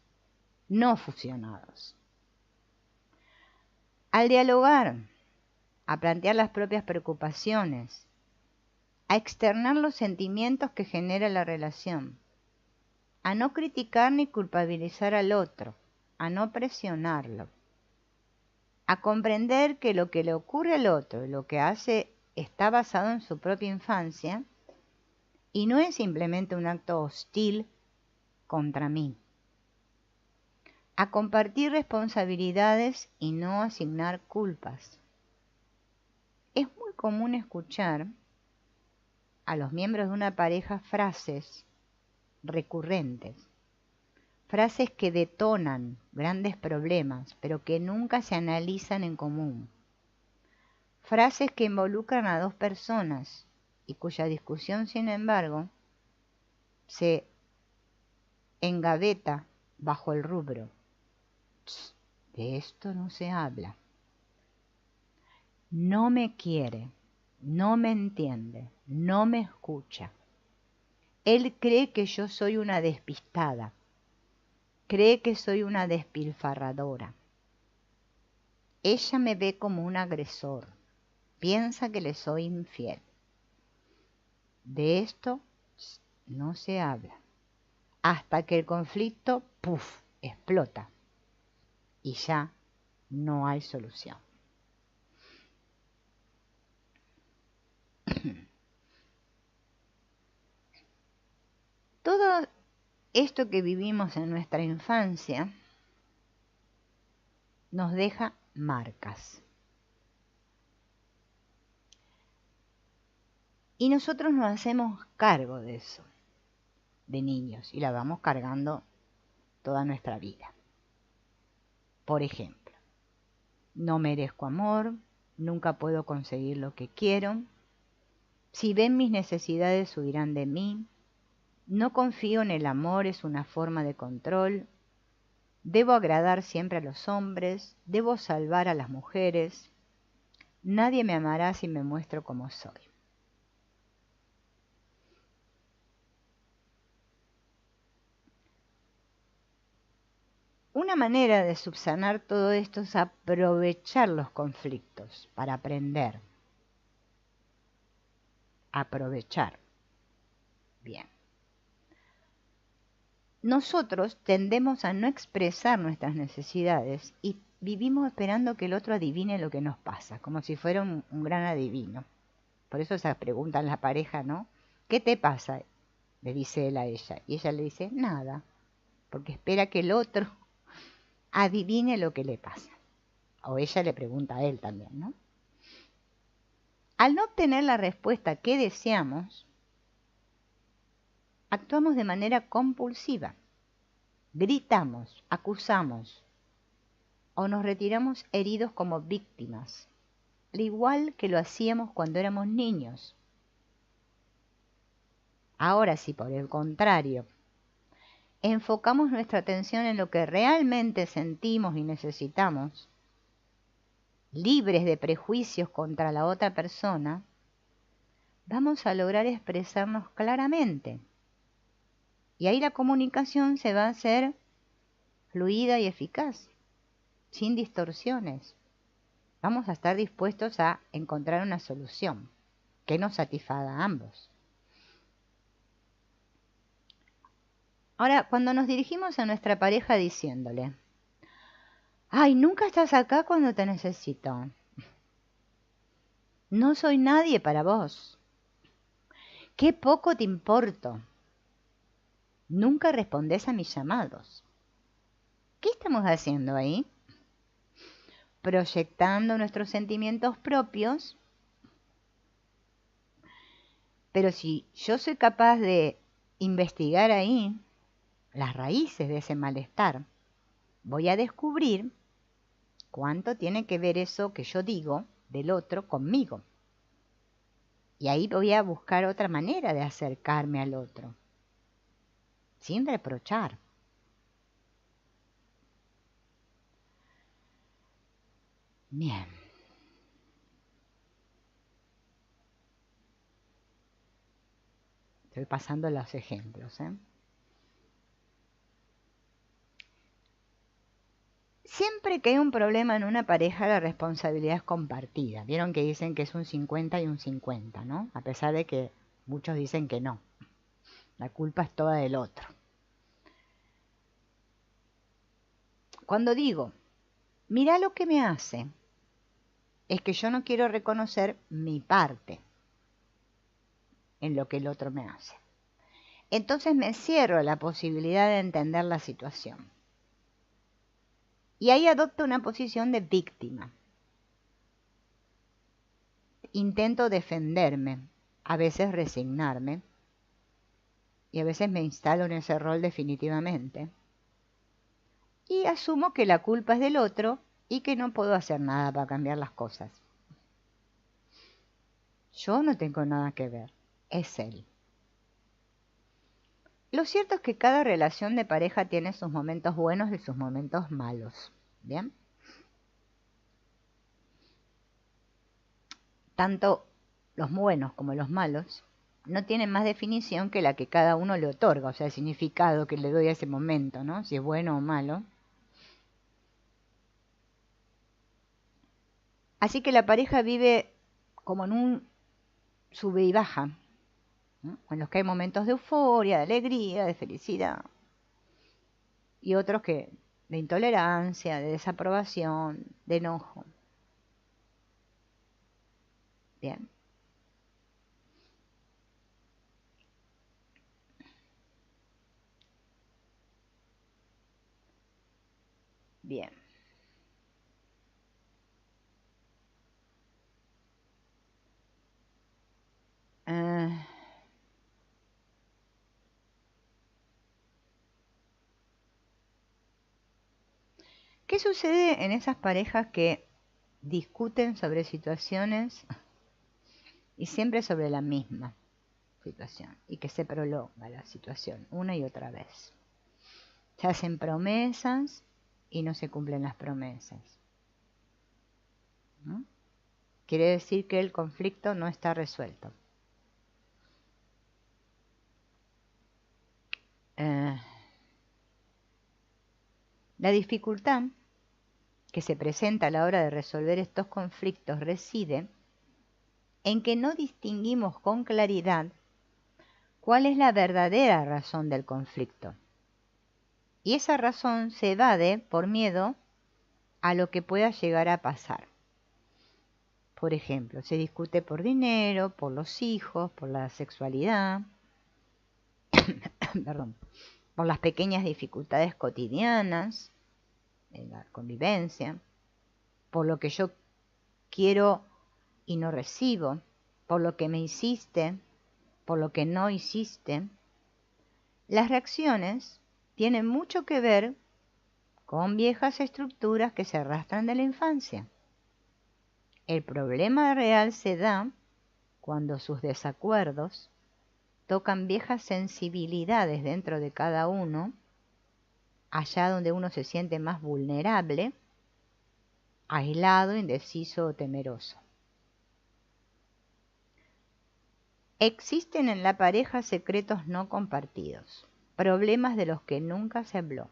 no fusionados. Al dialogar, a plantear las propias preocupaciones, a externar los sentimientos que genera la relación, a no criticar ni culpabilizar al otro, a no presionarlo, a comprender que lo que le ocurre al otro, lo que hace, está basado en su propia infancia y no es simplemente un acto hostil contra mí. A compartir responsabilidades y no asignar culpas. Es muy común escuchar a los miembros de una pareja frases recurrentes, frases que detonan grandes problemas, pero que nunca se analizan en común. Frases que involucran a dos personas y cuya discusión, sin embargo, se engaveta bajo el rubro. De esto no se habla. No me quiere, no me entiende, no me escucha. Él cree que yo soy una despistada, cree que soy una despilfarradora. Ella me ve como un agresor, piensa que le soy infiel. De esto no se habla, hasta que el conflicto, ¡puf!, explota y ya no hay solución. Todo esto que vivimos en nuestra infancia nos deja marcas. Y nosotros nos hacemos cargo de eso, de niños, y la vamos cargando toda nuestra vida. Por ejemplo, no merezco amor, nunca puedo conseguir lo que quiero, si ven mis necesidades huirán de mí, no confío en el amor, es una forma de control, debo agradar siempre a los hombres, debo salvar a las mujeres, nadie me amará si me muestro como soy. Una manera de subsanar todo esto es aprovechar los conflictos para aprender. Aprovechar. Bien. Nosotros tendemos a no expresar nuestras necesidades y vivimos esperando que el otro adivine lo que nos pasa, como si fuera un gran adivino. Por eso se pregunta en la pareja, ¿no? ¿Qué te pasa?, le dice él a ella. Y ella le dice, nada, porque espera que el otro adivine lo que le pasa. O ella le pregunta a él también, ¿no? Al no obtener la respuesta que deseamos, actuamos de manera compulsiva. Gritamos, acusamos o nos retiramos heridos como víctimas, al igual que lo hacíamos cuando éramos niños. Ahora, si por el contrario enfocamos nuestra atención en lo que realmente sentimos y necesitamos, libres de prejuicios contra la otra persona, vamos a lograr expresarnos claramente. Y ahí la comunicación se va a hacer fluida y eficaz, sin distorsiones. Vamos a estar dispuestos a encontrar una solución que nos satisfaga a ambos. Ahora, cuando nos dirigimos a nuestra pareja diciéndole, ay, nunca estás acá cuando te necesito. No soy nadie para vos. Qué poco te importo. Nunca respondes a mis llamados. ¿Qué estamos haciendo ahí? Proyectando nuestros sentimientos propios. Pero si yo soy capaz de investigar ahí las raíces de ese malestar, voy a descubrir cuánto tiene que ver eso que yo digo del otro conmigo. Y ahí voy a buscar otra manera de acercarme al otro, sin reprochar. Bien. Estoy pasando los ejemplos, ¿eh? Siempre que hay un problema en una pareja, la responsabilidad es compartida. Vieron que dicen que es un 50 y un 50, ¿no? A pesar de que muchos dicen que no. La culpa es toda del otro. Cuando digo, mira lo que me hace, es que yo no quiero reconocer mi parte en lo que el otro me hace. Entonces me cierro a la posibilidad de entender la situación. Y ahí adopto una posición de víctima. Intento defenderme, a veces resignarme, y a veces me instalo en ese rol definitivamente. Y asumo que la culpa es del otro y que no puedo hacer nada para cambiar las cosas. Yo no tengo nada que ver, es él. Lo cierto es que cada relación de pareja tiene sus momentos buenos y sus momentos malos. ¿Bien? Tanto los buenos como los malos no tienen más definición que la que cada uno le otorga, o sea, el significado que le doy a ese momento, ¿no? Si es bueno o malo. Así que la pareja vive como en un sube y baja, ¿no? En los que hay momentos de euforia, de alegría, de felicidad, y otros que de intolerancia, de desaprobación, de enojo. Bien. Bien. ¿Qué sucede en esas parejas que discuten sobre situaciones y siempre sobre la misma situación y que se prolonga la situación una y otra vez? Se hacen promesas y no se cumplen las promesas, ¿no? Quiere decir que el conflicto no está resuelto. La dificultad que se presenta a la hora de resolver estos conflictos reside en que no distinguimos con claridad cuál es la verdadera razón del conflicto. Y esa razón se evade por miedo a lo que pueda llegar a pasar. Por ejemplo, se discute por dinero, por los hijos, por la sexualidad, perdón, por las pequeñas dificultades cotidianas, en la convivencia, por lo que yo quiero y no recibo, por lo que me hiciste, por lo que no hiciste. Las reacciones tienen mucho que ver con viejas estructuras que se arrastran de la infancia. El problema real se da cuando sus desacuerdos tocan viejas sensibilidades dentro de cada uno allá donde uno se siente más vulnerable, aislado, indeciso o temeroso. Existen en la pareja secretos no compartidos, problemas de los que nunca se habló.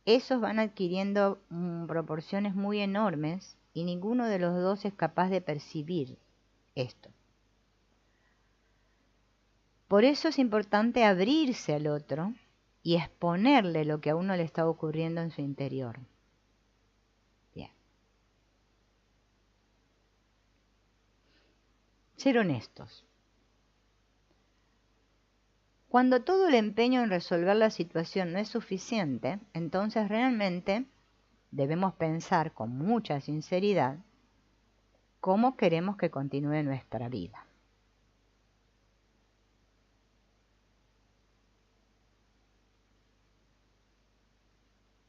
Esos van adquiriendo proporciones muy enormes y ninguno de los dos es capaz de percibir esto. Por eso es importante abrirse al otro y exponerle lo que a uno le está ocurriendo en su interior. Bien. Ser honestos. Cuando todo el empeño en resolver la situación no es suficiente, entonces realmente debemos pensar con mucha sinceridad cómo queremos que continúe nuestra vida.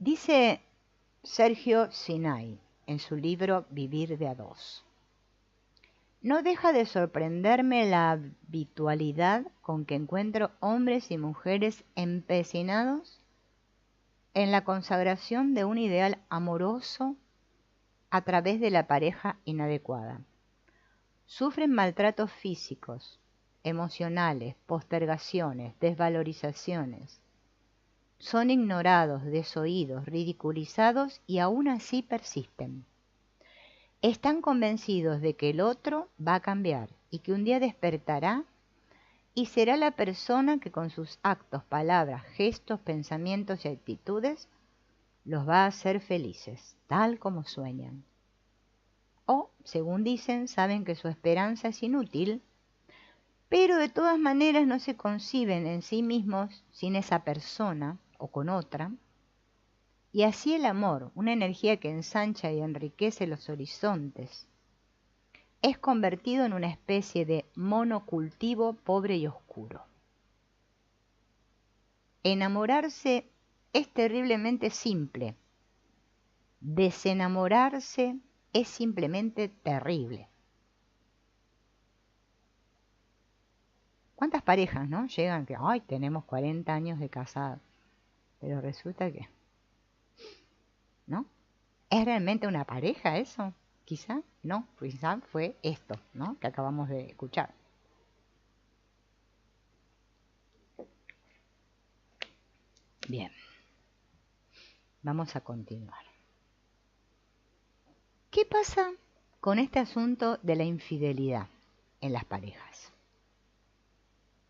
Dice Sergio Sinai en su libro Vivir de a dos. No deja de sorprenderme la habitualidad con que encuentro hombres y mujeres empecinados en la consagración de un ideal amoroso a través de la pareja inadecuada. Sufren maltratos físicos, emocionales, postergaciones, desvalorizaciones. Son ignorados, desoídos, ridiculizados y aún así persisten. Están convencidos de que el otro va a cambiar y que un día despertará y será la persona que con sus actos, palabras, gestos, pensamientos y actitudes los va a hacer felices, tal como sueñan. O, según dicen, saben que su esperanza es inútil, pero de todas maneras no se conciben en sí mismos sin esa persona o con otra, y así el amor, una energía que ensancha y enriquece los horizontes, es convertido en una especie de monocultivo pobre y oscuro. Enamorarse es terriblemente simple. Desenamorarse es simplemente terrible. ¿Cuántas parejas, no? Llegan que, ay, tenemos 40 años de casado, pero resulta que, ¿no? ¿Es realmente una pareja eso? Quizá, no, quizá fue esto, ¿no? Que acabamos de escuchar. Bien, vamos a continuar. ¿Qué pasa con este asunto de la infidelidad en las parejas?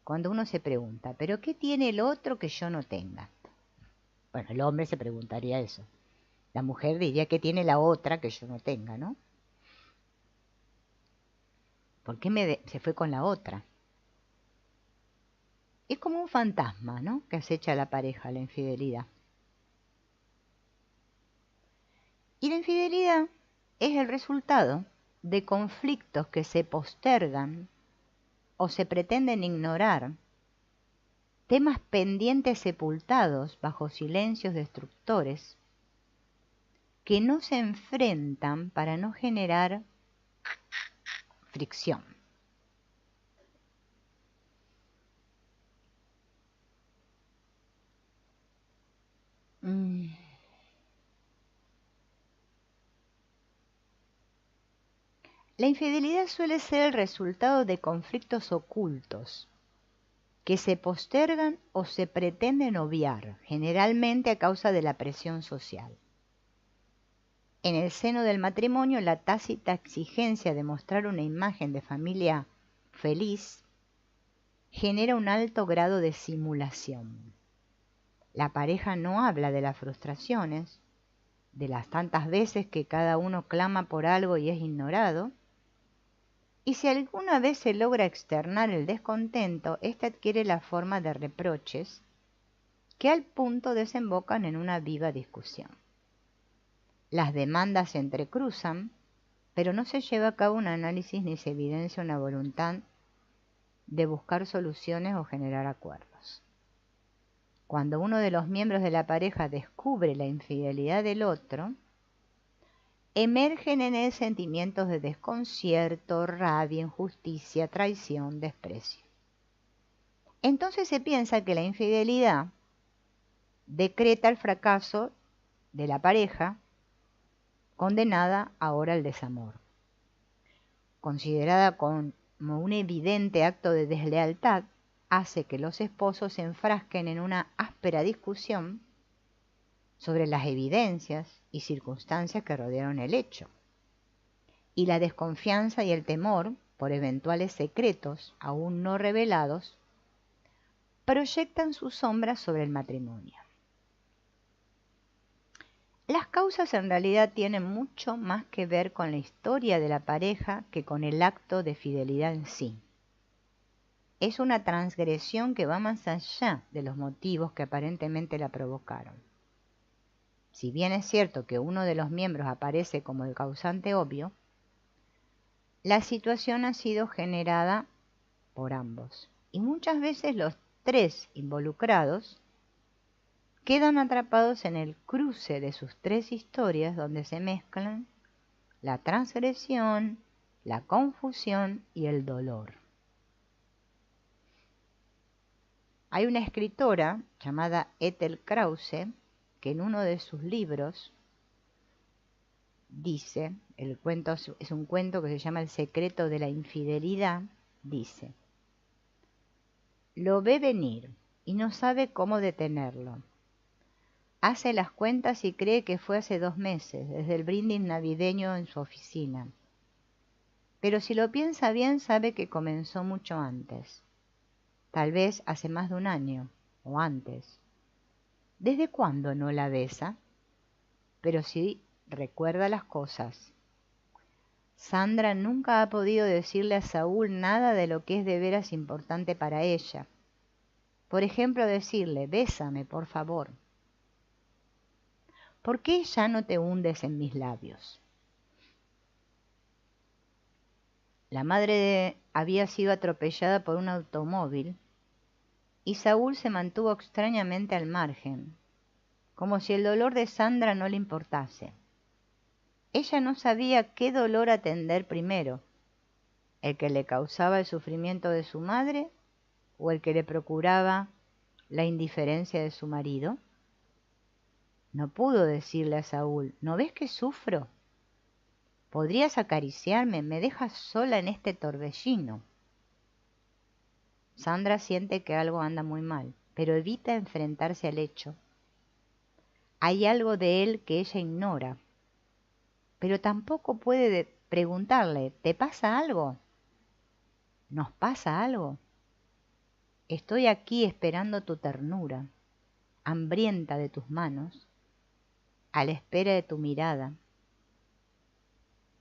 Cuando uno se pregunta, ¿pero qué tiene el otro que yo no tenga? Bueno, el hombre se preguntaría eso. La mujer diría, ¿qué tiene la otra que yo no tenga, no? ¿Por qué se fue con la otra? Es como un fantasma, ¿no? Que acecha a la pareja, la infidelidad. Y la infidelidad es el resultado de conflictos que se postergan o se pretenden ignorar, temas pendientes sepultados bajo silencios destructores que no se enfrentan para no generar fricción. La infidelidad suele ser el resultado de conflictos ocultos que se postergan o se pretenden obviar, generalmente a causa de la presión social. En el seno del matrimonio, la tácita exigencia de mostrar una imagen de familia feliz genera un alto grado de simulación. La pareja no habla de las frustraciones, de las tantas veces que cada uno clama por algo y es ignorado, y si alguna vez se logra externar el descontento, éste adquiere la forma de reproches que al punto desembocan en una viva discusión. Las demandas se entrecruzan, pero no se lleva a cabo un análisis ni se evidencia una voluntad de buscar soluciones o generar acuerdos. Cuando uno de los miembros de la pareja descubre la infidelidad del otro, emergen en él sentimientos de desconcierto, rabia, injusticia, traición, desprecio. Entonces se piensa que la infidelidad decreta el fracaso de la pareja, condenada ahora al desamor. Considerada como un evidente acto de deslealtad, hace que los esposos se enfrasquen en una áspera discusión sobre las evidencias y circunstancias que rodearon el hecho. Y la desconfianza y el temor por eventuales secretos aún no revelados proyectan sus sombras sobre el matrimonio. Las causas en realidad tienen mucho más que ver con la historia de la pareja que con el acto de fidelidad en sí. Es una transgresión que va más allá de los motivos que aparentemente la provocaron. Si bien es cierto que uno de los miembros aparece como el causante obvio, la situación ha sido generada por ambos. Y muchas veces los tres involucrados quedan atrapados en el cruce de sus tres historias donde se mezclan la transgresión, la confusión y el dolor. Hay una escritora llamada Ethel Krause que en uno de sus libros dice, el cuento es un cuento que se llama El secreto de la infidelidad, dice: lo ve venir y no sabe cómo detenerlo. Hace las cuentas y cree que fue hace 2 meses, desde el brindis navideño en su oficina. Pero si lo piensa bien, sabe que comenzó mucho antes. Tal vez hace más de 1 año, o antes. ¿Desde cuándo no la besa? Pero sí recuerda las cosas. Sandra nunca ha podido decirle a Saúl nada de lo que es de veras importante para ella. Por ejemplo, decirle: bésame, por favor. ¿Por qué ya no te hundes en mis labios? La madre había sido atropellada por un automóvil y Saúl se mantuvo extrañamente al margen, como si el dolor de Sandra no le importase. Ella no sabía qué dolor atender primero, el que le causaba el sufrimiento de su madre o el que le procuraba la indiferencia de su marido. No pudo decirle a Saúl: ¿no ves que sufro? ¿Podrías acariciarme? Me dejas sola en este torbellino. Sandra siente que algo anda muy mal, pero evita enfrentarse al hecho. Hay algo de él que ella ignora, pero tampoco puede preguntarle: ¿te pasa algo? ¿Nos pasa algo? Estoy aquí esperando tu ternura, hambrienta de tus manos, a la espera de tu mirada.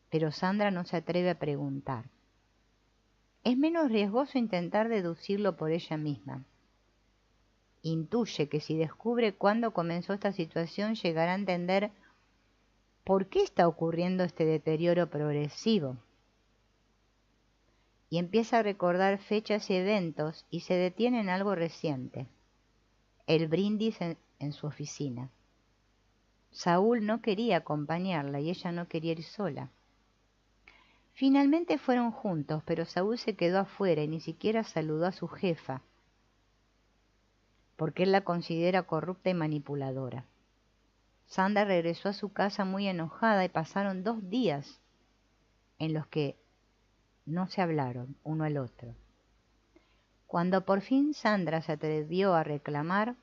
Pero Sandra no se atreve a preguntar. Es menos riesgoso intentar deducirlo por ella misma. Intuye que si descubre cuándo comenzó esta situación, llegará a entender por qué está ocurriendo este deterioro progresivo. Y empieza a recordar fechas y eventos y se detiene en algo reciente: el brindis en su oficina. Saúl no quería acompañarla y ella no quería ir sola. Finalmente fueron juntos, pero Saúl se quedó afuera y ni siquiera saludó a su jefa, porque él la considera corrupta y manipuladora. Sandra regresó a su casa muy enojada y pasaron 2 días en los que no se hablaron uno al otro. Cuando por fin Sandra se atrevió a reclamar,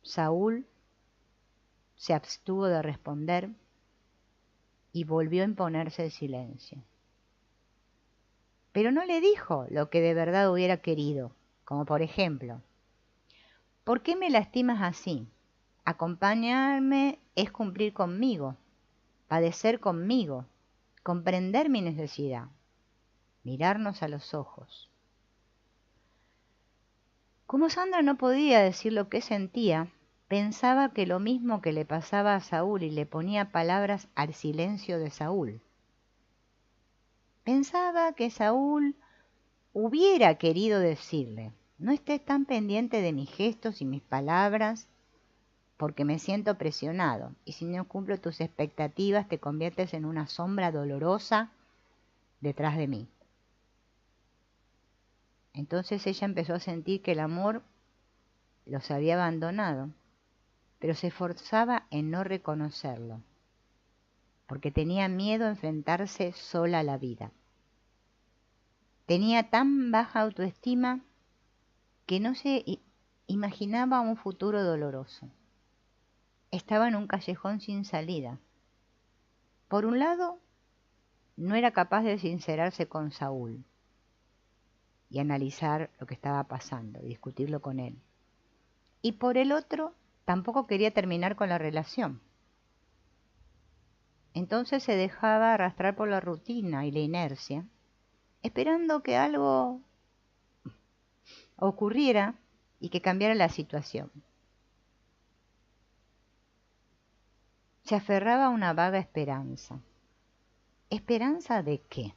Saúl se abstuvo de responder y volvió a imponerse el silencio. Pero no le dijo lo que de verdad hubiera querido, como por ejemplo: ¿por qué me lastimas así? Acompañarme es cumplir conmigo, padecer conmigo, comprender mi necesidad, mirarnos a los ojos. Como Sandra no podía decir lo que sentía, pensaba que lo mismo que le pasaba a Saúl y le ponía palabras al silencio de Saúl. Pensaba que Saúl hubiera querido decirle: no estés tan pendiente de mis gestos y mis palabras, porque me siento presionado, y si no cumplo tus expectativas te conviertes en una sombra dolorosa detrás de mí. Entonces ella empezó a sentir que el amor los había abandonado pero se esforzaba en no reconocerlo, porque tenía miedo a enfrentarse sola a la vida. Tenía tan baja autoestima que no se imaginaba un futuro doloroso. Estaba en un callejón sin salida. Por un lado, no era capaz de sincerarse con Saúl y analizar lo que estaba pasando, discutirlo con él. Y por el otro, tampoco quería terminar con la relación. Entonces se dejaba arrastrar por la rutina y la inercia, esperando que algo ocurriera y que cambiara la situación. Se aferraba a una vaga esperanza. ¿Esperanza de qué?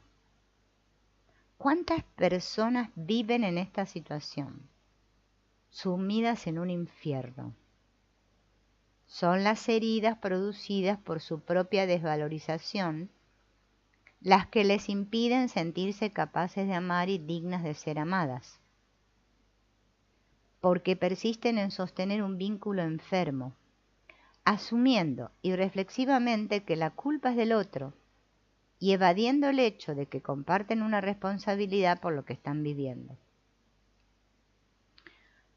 ¿Cuántas personas viven en esta situación, sumidas en un infierno? Son las heridas producidas por su propia desvalorización las que les impiden sentirse capaces de amar y dignas de ser amadas, porque persisten en sostener un vínculo enfermo, asumiendo irreflexivamente que la culpa es del otro y evadiendo el hecho de que comparten una responsabilidad por lo que están viviendo.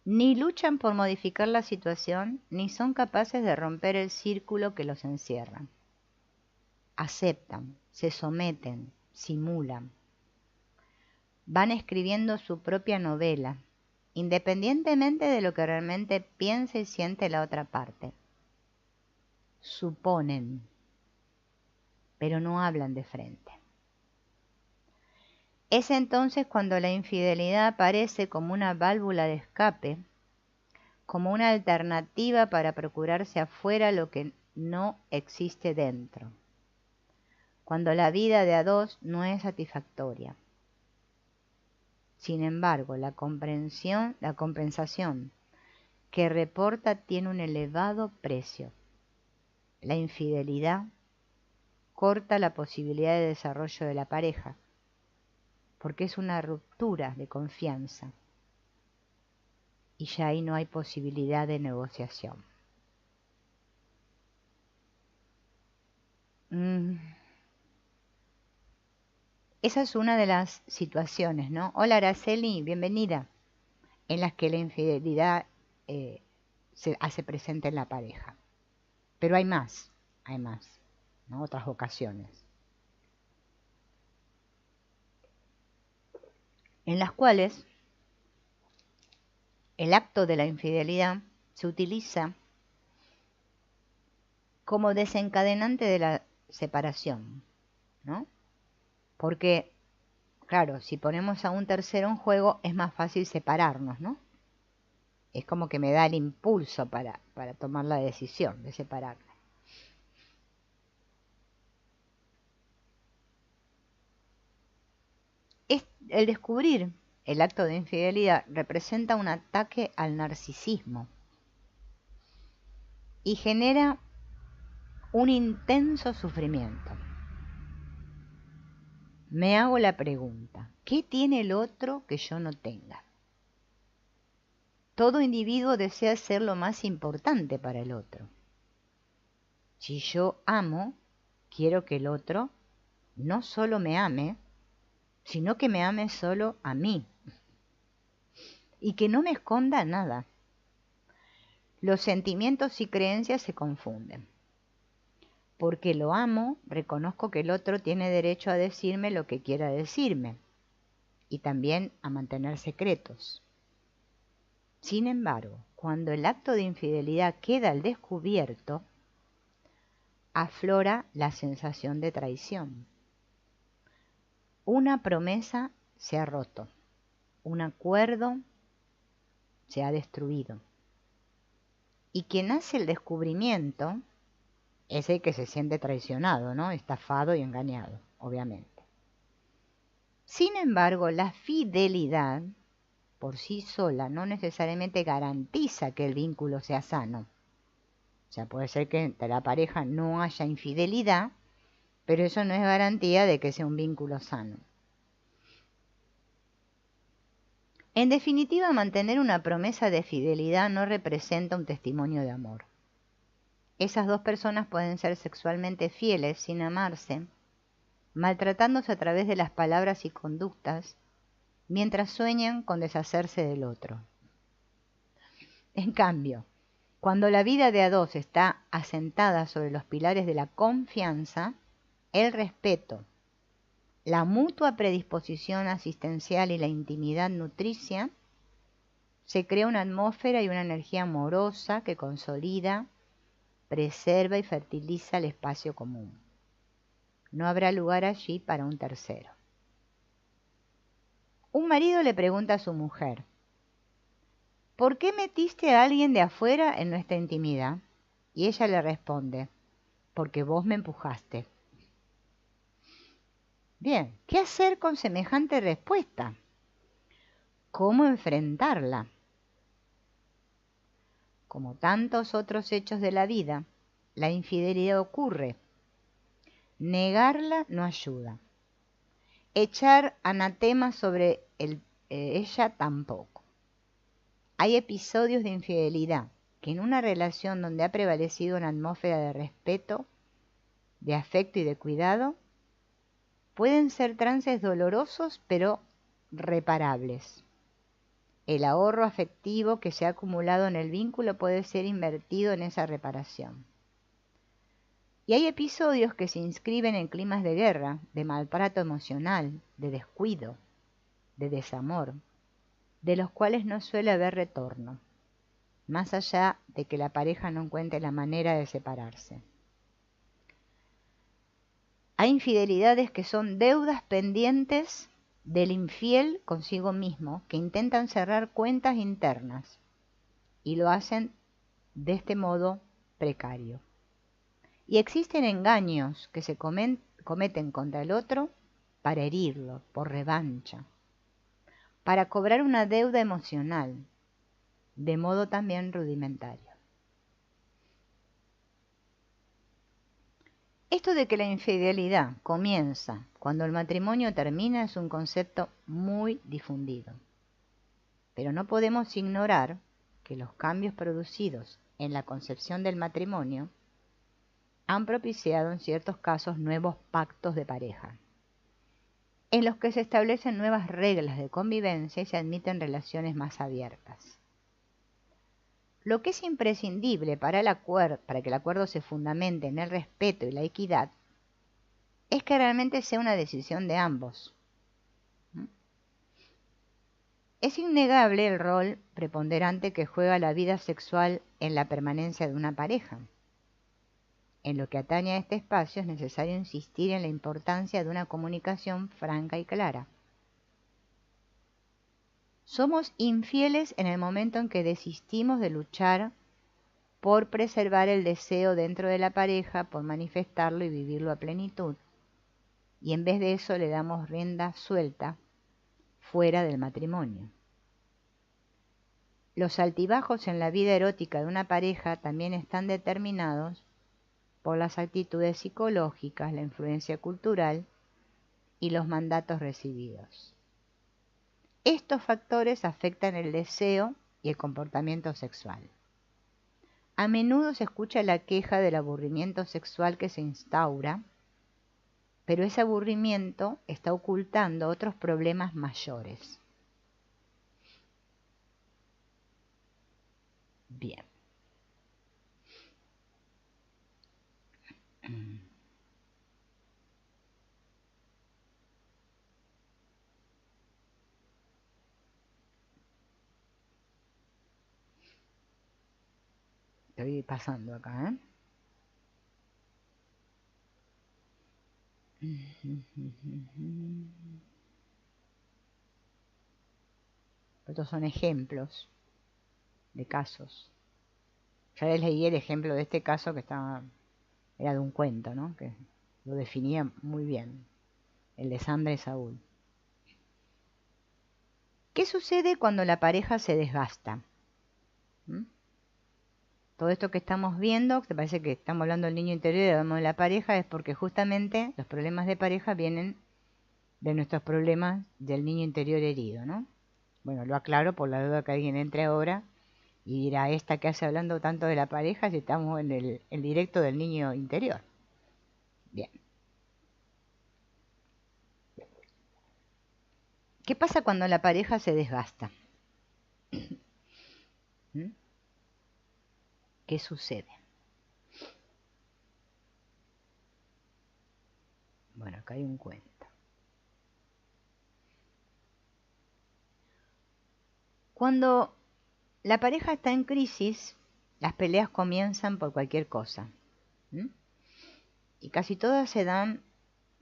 Ni luchan por modificar la situación, ni son capaces de romper el círculo que los encierra. Aceptan, se someten, simulan. Van escribiendo su propia novela, independientemente de lo que realmente piensa y siente la otra parte. Suponen, pero no hablan de frente. Es entonces cuando la infidelidad aparece como una válvula de escape, como una alternativa para procurarse afuera lo que no existe dentro, cuando la vida de a dos no es satisfactoria. Sin embargo, la compensación que reporta tiene un elevado precio. La infidelidad corta la posibilidad de desarrollo de la pareja, porque es una ruptura de confianza y ya ahí no hay posibilidad de negociación. Esa es una de las situaciones, ¿no? Hola Araceli, bienvenida, en las que la infidelidad se hace presente en la pareja. Pero hay más, ¿no? Otras ocasiones, en las cuales el acto de la infidelidad se utiliza como desencadenante de la separación, ¿no? Porque, claro, si ponemos a un tercero en juego es más fácil separarnos, ¿no? Es como que me da el impulso para tomar la decisión de separarme. El descubrir el acto de infidelidad representa un ataque al narcisismo y genera un intenso sufrimiento. Me hago la pregunta, ¿qué tiene el otro que yo no tenga? Todo individuo desea ser lo más importante para el otro. Si yo amo, quiero que el otro no solo me ame, sino que me ame solo a mí y que no me esconda nada. Los sentimientos y creencias se confunden. Porque lo amo, reconozco que el otro tiene derecho a decirme lo que quiera decirme y también a mantener secretos. Sin embargo, cuando el acto de infidelidad queda al descubierto, aflora la sensación de traición. Una promesa se ha roto, un acuerdo se ha destruido. Y quien hace el descubrimiento es el que se siente traicionado, ¿no? Estafado y engañado, obviamente. Sin embargo, la fidelidad por sí sola no necesariamente garantiza que el vínculo sea sano. O sea, puede ser que entre la pareja no haya infidelidad, pero eso no es garantía de que sea un vínculo sano. En definitiva, mantener una promesa de fidelidad no representa un testimonio de amor. Esas dos personas pueden ser sexualmente fieles sin amarse, maltratándose a través de las palabras y conductas, mientras sueñan con deshacerse del otro. En cambio, cuando la vida de a dos está asentada sobre los pilares de la confianza, el respeto, la mutua predisposición asistencial y la intimidad nutricia, se crea una atmósfera y una energía amorosa que consolida, preserva y fertiliza el espacio común. No habrá lugar allí para un tercero. Un marido le pregunta a su mujer: ¿por qué metiste a alguien de afuera en nuestra intimidad? Y ella le responde: porque vos me empujaste. Bien, ¿qué hacer con semejante respuesta? ¿Cómo enfrentarla? Como tantos otros hechos de la vida, la infidelidad ocurre. Negarla no ayuda. Echar anatema sobre ella tampoco. Hay episodios de infidelidad que en una relación donde ha prevalecido una atmósfera de respeto, de afecto y de cuidado, pueden ser trances dolorosos pero reparables. El ahorro afectivo que se ha acumulado en el vínculo puede ser invertido en esa reparación. Y hay episodios que se inscriben en climas de guerra, de maltrato emocional, de descuido, de desamor, de los cuales no suele haber retorno, más allá de que la pareja no encuentre la manera de separarse. Hay infidelidades que son deudas pendientes del infiel consigo mismo, que intentan cerrar cuentas internas y lo hacen de este modo precario. Y existen engaños que se cometen contra el otro para herirlo, por revancha, para cobrar una deuda emocional, de modo también rudimentario. Esto de que la infidelidad comienza cuando el matrimonio termina es un concepto muy difundido. Pero no podemos ignorar que los cambios producidos en la concepción del matrimonio han propiciado en ciertos casos nuevos pactos de pareja, en los que se establecen nuevas reglas de convivencia y se admiten relaciones más abiertas. Lo que es imprescindible para que el acuerdo se fundamente en el respeto y la equidad es que realmente sea una decisión de ambos. Es innegable el rol preponderante que juega la vida sexual en la permanencia de una pareja. En lo que atañe a este espacio es necesario insistir en la importancia de una comunicación franca y clara. Somos infieles en el momento en que desistimos de luchar por preservar el deseo dentro de la pareja, por manifestarlo y vivirlo a plenitud, y en vez de eso le damos rienda suelta fuera del matrimonio. Los altibajos en la vida erótica de una pareja también están determinados por las actitudes psicológicas, la influencia cultural y los mandatos recibidos. Estos factores afectan el deseo y el comportamiento sexual. A menudo se escucha la queja del aburrimiento sexual que se instaura, pero ese aburrimiento está ocultando otros problemas mayores. Bien. Estoy pasando acá, Estos son ejemplos de casos. Ya les leí el ejemplo de este caso que era de un cuento, ¿no? Que lo definía muy bien, el de Sandra y Saúl. ¿Qué sucede cuando la pareja se desgasta? Todo esto que estamos viendo, que parece que estamos hablando del niño interior y hablamos de la pareja, es porque justamente los problemas de pareja vienen de nuestros problemas del niño interior herido, ¿no? Bueno, lo aclaro por la duda que alguien entre ahora Y dirá, esta que hace hablando tanto de la pareja si estamos en el directo del niño interior. Bien. ¿Qué pasa cuando la pareja se desgasta? ¿Mm? ¿Qué sucede? Bueno, acá hay un cuento. Cuando la pareja está en crisis, las peleas comienzan por cualquier cosa. ¿Mm? Y casi todas se dan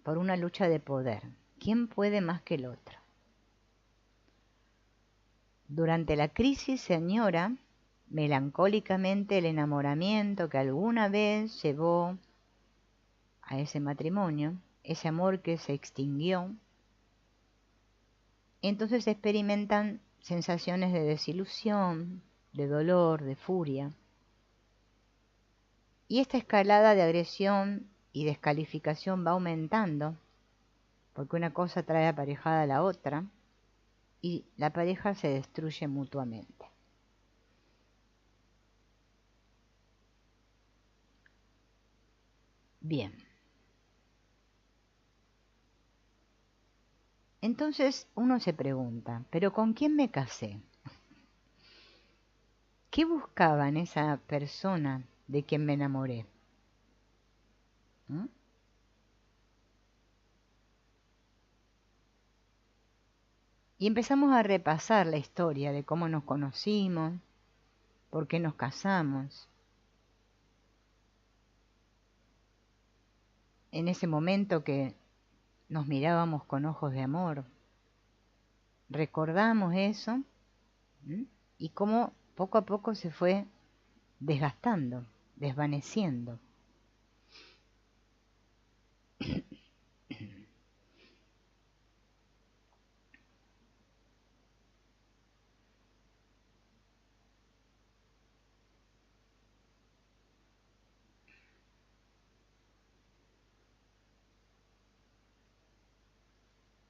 por una lucha de poder. ¿Quién puede más que el otro? Durante la crisis se añora melancólicamente el enamoramiento que alguna vez llevó a ese matrimonio, ese amor que se extinguió. Entonces se experimentan sensaciones de desilusión, de dolor, de furia. Y esta escalada de agresión y descalificación va aumentando, porque una cosa trae aparejada a la otra, y la pareja se destruye mutuamente. Bien. Entonces uno se pregunta, ¿pero con quién me casé? ¿Qué buscaba en esa persona de quien me enamoré? ¿Mm? Y empezamos a repasar la historia de cómo nos conocimos, por qué nos casamos. En ese momento que nos mirábamos con ojos de amor, recordamos eso. ¿Mm? Y cómo poco a poco se fue desgastando, desvaneciendo.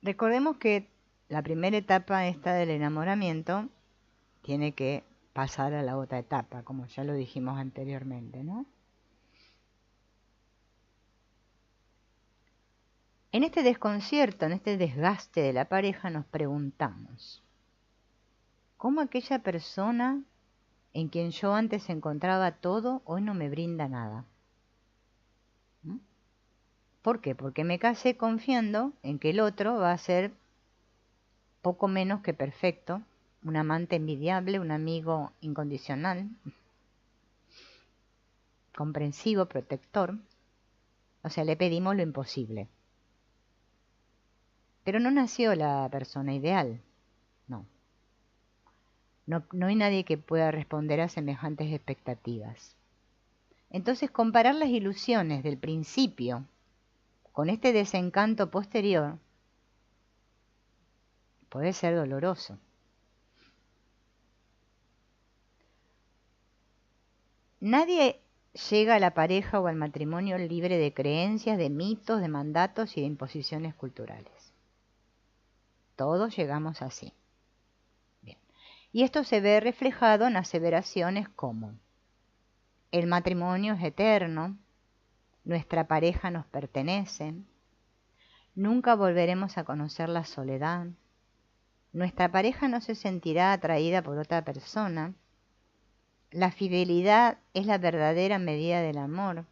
Recordemos que la primera etapa esta del enamoramiento tiene que pasar a la otra etapa, como ya lo dijimos anteriormente, ¿no? En este desconcierto, en este desgaste de la pareja, nos preguntamos, ¿cómo aquella persona en quien yo antes encontraba todo, hoy no me brinda nada? ¿Mm? ¿Por qué? Porque me casé confiando en que el otro va a ser poco menos que perfecto, un amante envidiable, un amigo incondicional, comprensivo, protector. O sea, le pedimos lo imposible. Pero no nació la persona ideal, no. No hay nadie que pueda responder a semejantes expectativas. Entonces, comparar las ilusiones del principio con este desencanto posterior puede ser doloroso. Nadie llega a la pareja o al matrimonio libre de creencias, de mitos, de mandatos y de imposiciones culturales. Todos llegamos así. Bien. Y esto se ve reflejado en aseveraciones como: el matrimonio es eterno, nuestra pareja nos pertenece, nunca volveremos a conocer la soledad, nuestra pareja no se sentirá atraída por otra persona, la fidelidad es la verdadera medida del amor,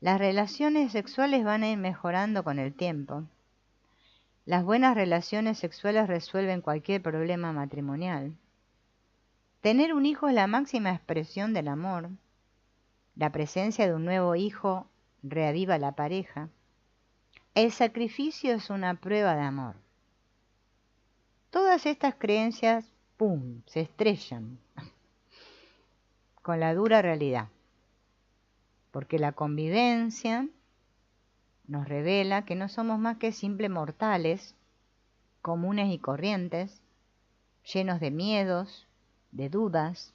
las relaciones sexuales van a ir mejorando con el tiempo, las buenas relaciones sexuales resuelven cualquier problema matrimonial, tener un hijo es la máxima expresión del amor, la presencia de un nuevo hijo reaviva la pareja, el sacrificio es una prueba de amor. Todas estas creencias, ¡pum!, se estrellan con la dura realidad, porque la convivencia nos revela que no somos más que simples mortales, comunes y corrientes, llenos de miedos, de dudas,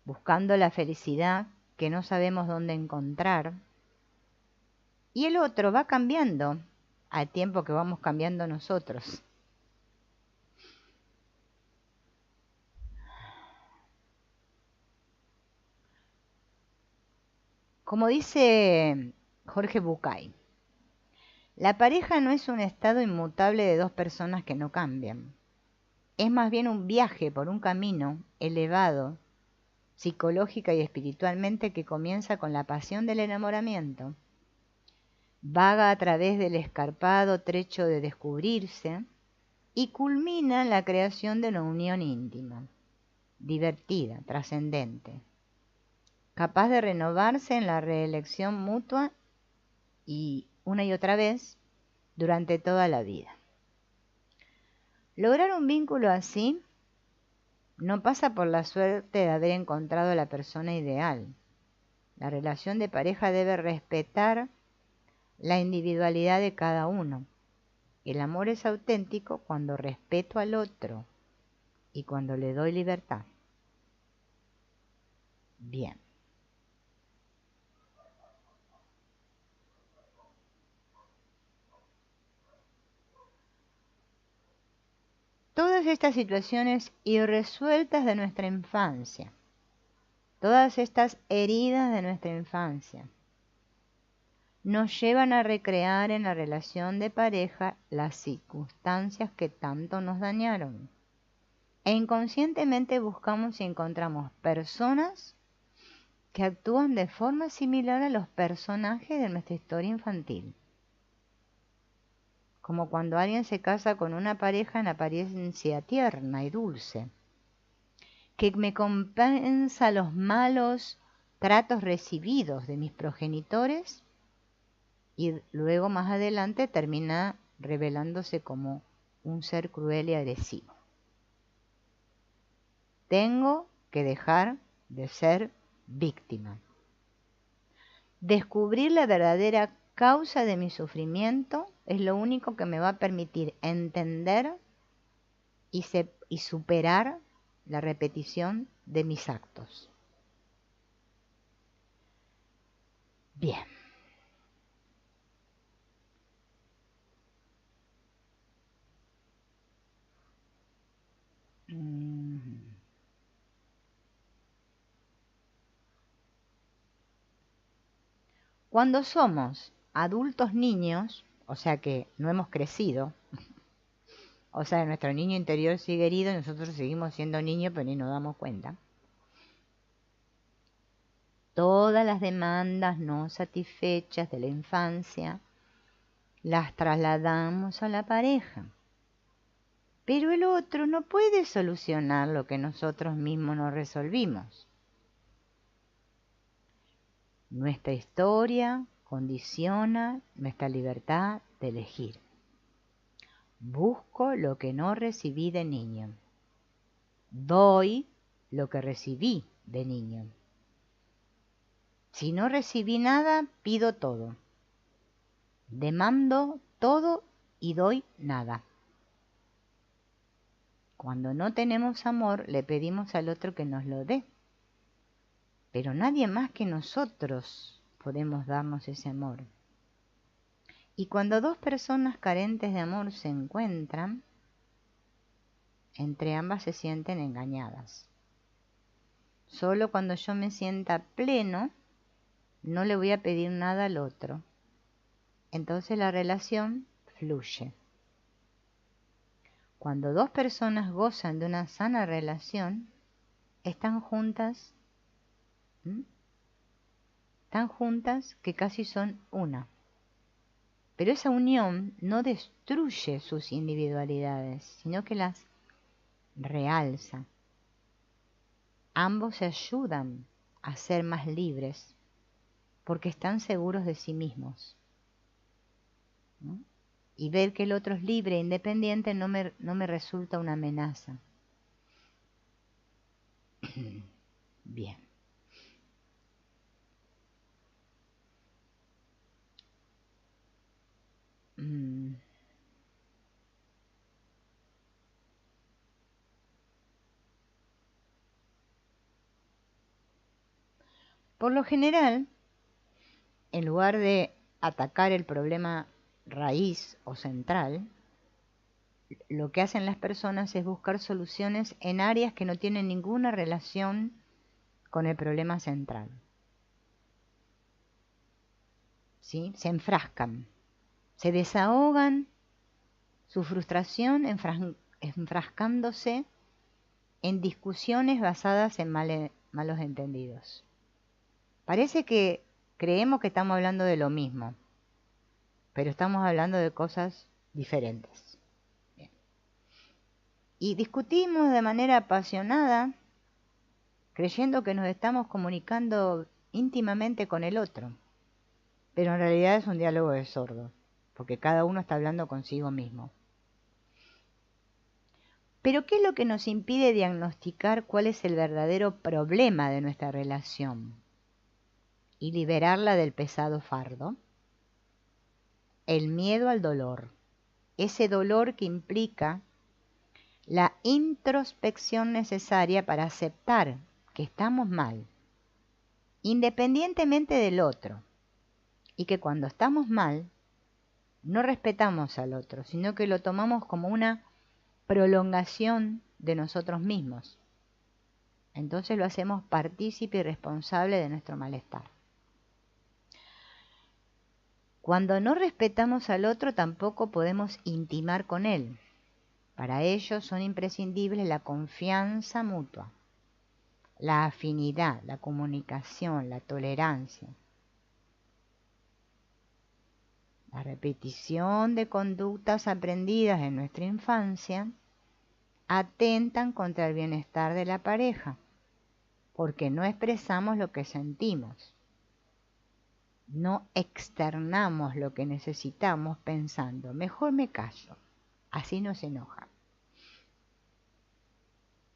buscando la felicidad que no sabemos dónde encontrar. Y el otro va cambiando al tiempo que vamos cambiando nosotros. Como dice Jorge Bucay, la pareja no es un estado inmutable de dos personas que no cambian. Es más bien un viaje por un camino elevado, psicológica y espiritualmente, que comienza con la pasión del enamoramiento. Vaga a través del escarpado trecho de descubrirse y culmina en la creación de una unión íntima, divertida, trascendente, capaz de renovarse en la reelección mutua y una y otra vez durante toda la vida. Lograr un vínculo así no pasa por la suerte de haber encontrado a la persona ideal. La relación de pareja debe respetar la individualidad de cada uno. El amor es auténtico cuando respeto al otro y cuando le doy libertad. Bien. Todas estas situaciones irresueltas de nuestra infancia, todas estas heridas de nuestra infancia, nos llevan a recrear en la relación de pareja las circunstancias que tanto nos dañaron. E inconscientemente buscamos y encontramos personas que actúan de forma similar a los personajes de nuestra historia infantil. Como cuando alguien se casa con una pareja en apariencia tierna y dulce, que me compensa los malos tratos recibidos de mis progenitores y luego más adelante termina revelándose como un ser cruel y agresivo. Tengo que dejar de ser víctima. Descubrir la verdadera causa de mi sufrimiento es lo único que me va a permitir entender y superar la repetición de mis actos. Bien. Cuando somos adultos niños, o sea que no hemos crecido, o sea, nuestro niño interior sigue herido y nosotros seguimos siendo niños, pero ni nos damos cuenta. Todas las demandas no satisfechas de la infancia las trasladamos a la pareja. Pero el otro no puede solucionar lo que nosotros mismos no resolvimos. Nuestra historia condiciona nuestra libertad de elegir. Busco lo que no recibí de niño. Doy lo que recibí de niño. Si no recibí nada, pido todo. Demando todo y doy nada. Cuando no tenemos amor, le pedimos al otro que nos lo dé. Pero nadie más que nosotros podemos darnos ese amor. Y cuando dos personas carentes de amor se encuentran, entre ambas se sienten engañadas. Solo cuando yo me sienta pleno, no le voy a pedir nada al otro. Entonces la relación fluye. Cuando dos personas gozan de una sana relación, están juntas, que casi son una. Pero esa unión no destruye sus individualidades, sino que las realza. Ambos se ayudan a ser más libres porque están seguros de sí mismos. ¿No? Y ver que el otro es libre e independiente no me resulta una amenaza. Bien. Por lo general, en lugar de atacar el problema raíz o central, lo que hacen las personas es buscar soluciones en áreas que no tienen ninguna relación con el problema central. ¿sí? Se enfrascan, se desahogan su frustración enfrascándose en discusiones basadas en malos entendidos. Parece que creemos que estamos hablando de lo mismo, pero estamos hablando de cosas diferentes. Bien. Y discutimos de manera apasionada, creyendo que nos estamos comunicando íntimamente con el otro, pero en realidad es un diálogo de sordos, porque cada uno está hablando consigo mismo. Pero ¿qué es lo que nos impide diagnosticar cuál es el verdadero problema de nuestra relación y liberarla del pesado fardo? El miedo al dolor, ese dolor que implica la introspección necesaria para aceptar que estamos mal, independientemente del otro, y que cuando estamos mal, no respetamos al otro, sino que lo tomamos como una prolongación de nosotros mismos. Entonces lo hacemos partícipe y responsable de nuestro malestar. Cuando no respetamos al otro, tampoco podemos intimar con él. Para ello son imprescindibles la confianza mutua, la afinidad, la comunicación, la tolerancia, la repetición de conductas aprendidas en nuestra infancia atentan contra el bienestar de la pareja, porque no expresamos lo que sentimos, no externamos lo que necesitamos pensando, mejor me callo, así no se enoja.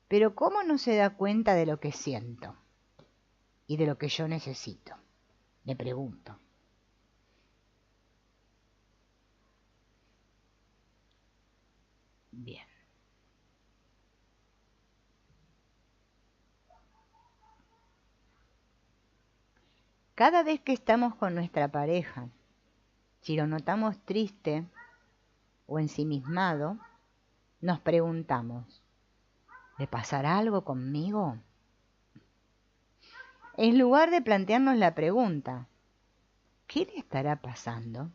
Pero ¿cómo no se da cuenta de lo que siento y de lo que yo necesito? Le pregunto. Bien. Cada vez que estamos con nuestra pareja, si lo notamos triste o ensimismado, nos preguntamos, ¿le pasará algo conmigo? En lugar de plantearnos la pregunta, ¿qué le estará pasando?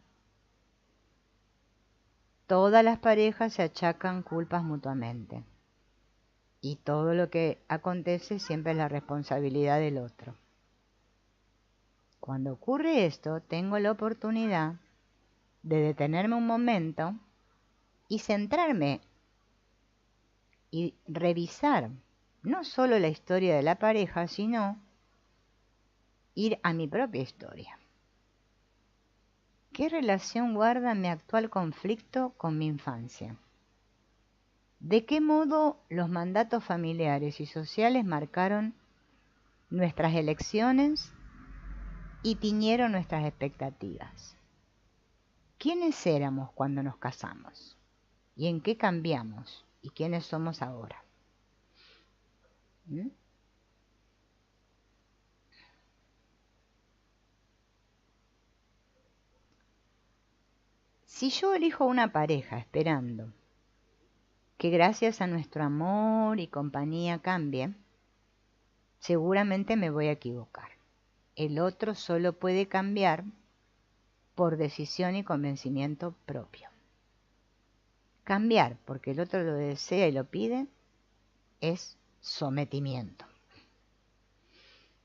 Todas las parejas se achacan culpas mutuamente y todo lo que acontece siempre es la responsabilidad del otro. Cuando ocurre esto, tengo la oportunidad de detenerme un momento y centrarme y revisar no solo la historia de la pareja, sino ir a mi propia historia. ¿Qué relación guarda mi actual conflicto con mi infancia? ¿De qué modo los mandatos familiares y sociales marcaron nuestras elecciones y tiñeron nuestras expectativas? ¿Quiénes éramos cuando nos casamos? ¿Y en qué cambiamos? ¿Y quiénes somos ahora? ¿Mm? Si yo elijo una pareja esperando que gracias a nuestro amor y compañía cambie, seguramente me voy a equivocar. El otro solo puede cambiar por decisión y convencimiento propio. Cambiar porque el otro lo desea y lo pide es sometimiento.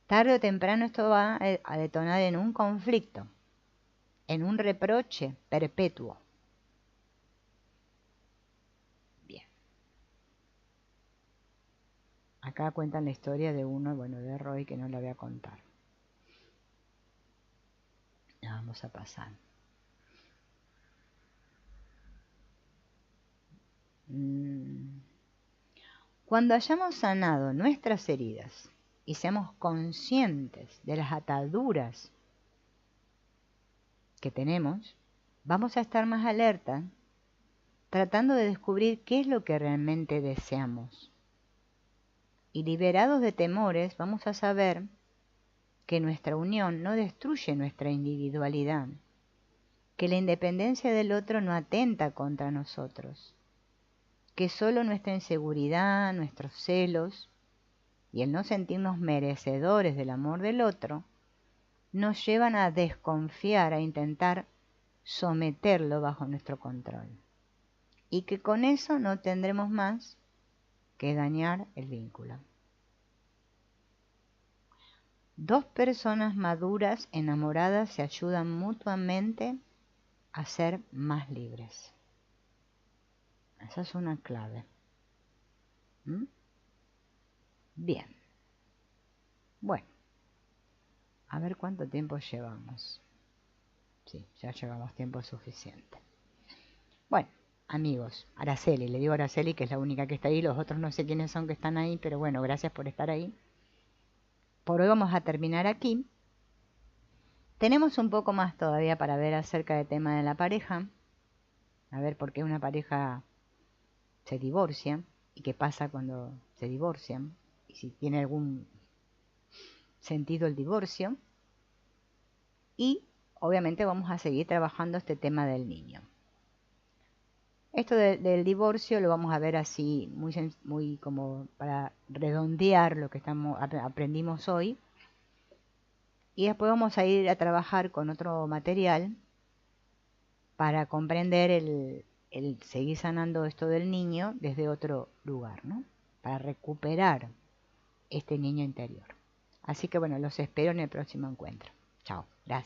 Tarde o temprano esto va a detonar en un conflicto, en un reproche perpetuo. Bien. Acá cuentan la historia de uno, de Roy, que no la voy a contar. La vamos a pasar. Cuando hayamos sanado nuestras heridas y seamos conscientes de las ataduras que tenemos, vamos a estar más alerta, tratando de descubrir qué es lo que realmente deseamos. Y liberados de temores, vamos a saber que nuestra unión no destruye nuestra individualidad, que la independencia del otro no atenta contra nosotros, que solo nuestra inseguridad, nuestros celos y el no sentirnos merecedores del amor del otro nos llevan a desconfiar, a intentar someterlo bajo nuestro control. Y que con eso no tendremos más que dañar el vínculo. Dos personas maduras, enamoradas, se ayudan mutuamente a ser más libres. Esa es una clave. ¿Mm? Bien. Bueno, a ver cuánto tiempo llevamos. Sí, ya llevamos tiempo suficiente. Bueno, amigos, Araceli, le digo a Araceli que es la única que está ahí, los otros no sé quiénes son que están ahí, pero bueno, gracias por estar ahí. Por hoy vamos a terminar aquí. Tenemos un poco más todavía para ver acerca del tema de la pareja. A ver por qué una pareja se divorcia y qué pasa cuando se divorcian y si tiene algún sentido el divorcio. Y obviamente vamos a seguir trabajando este tema del niño. Esto del divorcio lo vamos a ver así, muy como para redondear lo que aprendimos hoy. Y después vamos a ir a trabajar con otro material para comprender el seguir sanando esto del niño desde otro lugar, ¿no? Para recuperar este niño interior. Así que bueno, los espero en el próximo encuentro. Chao, gracias.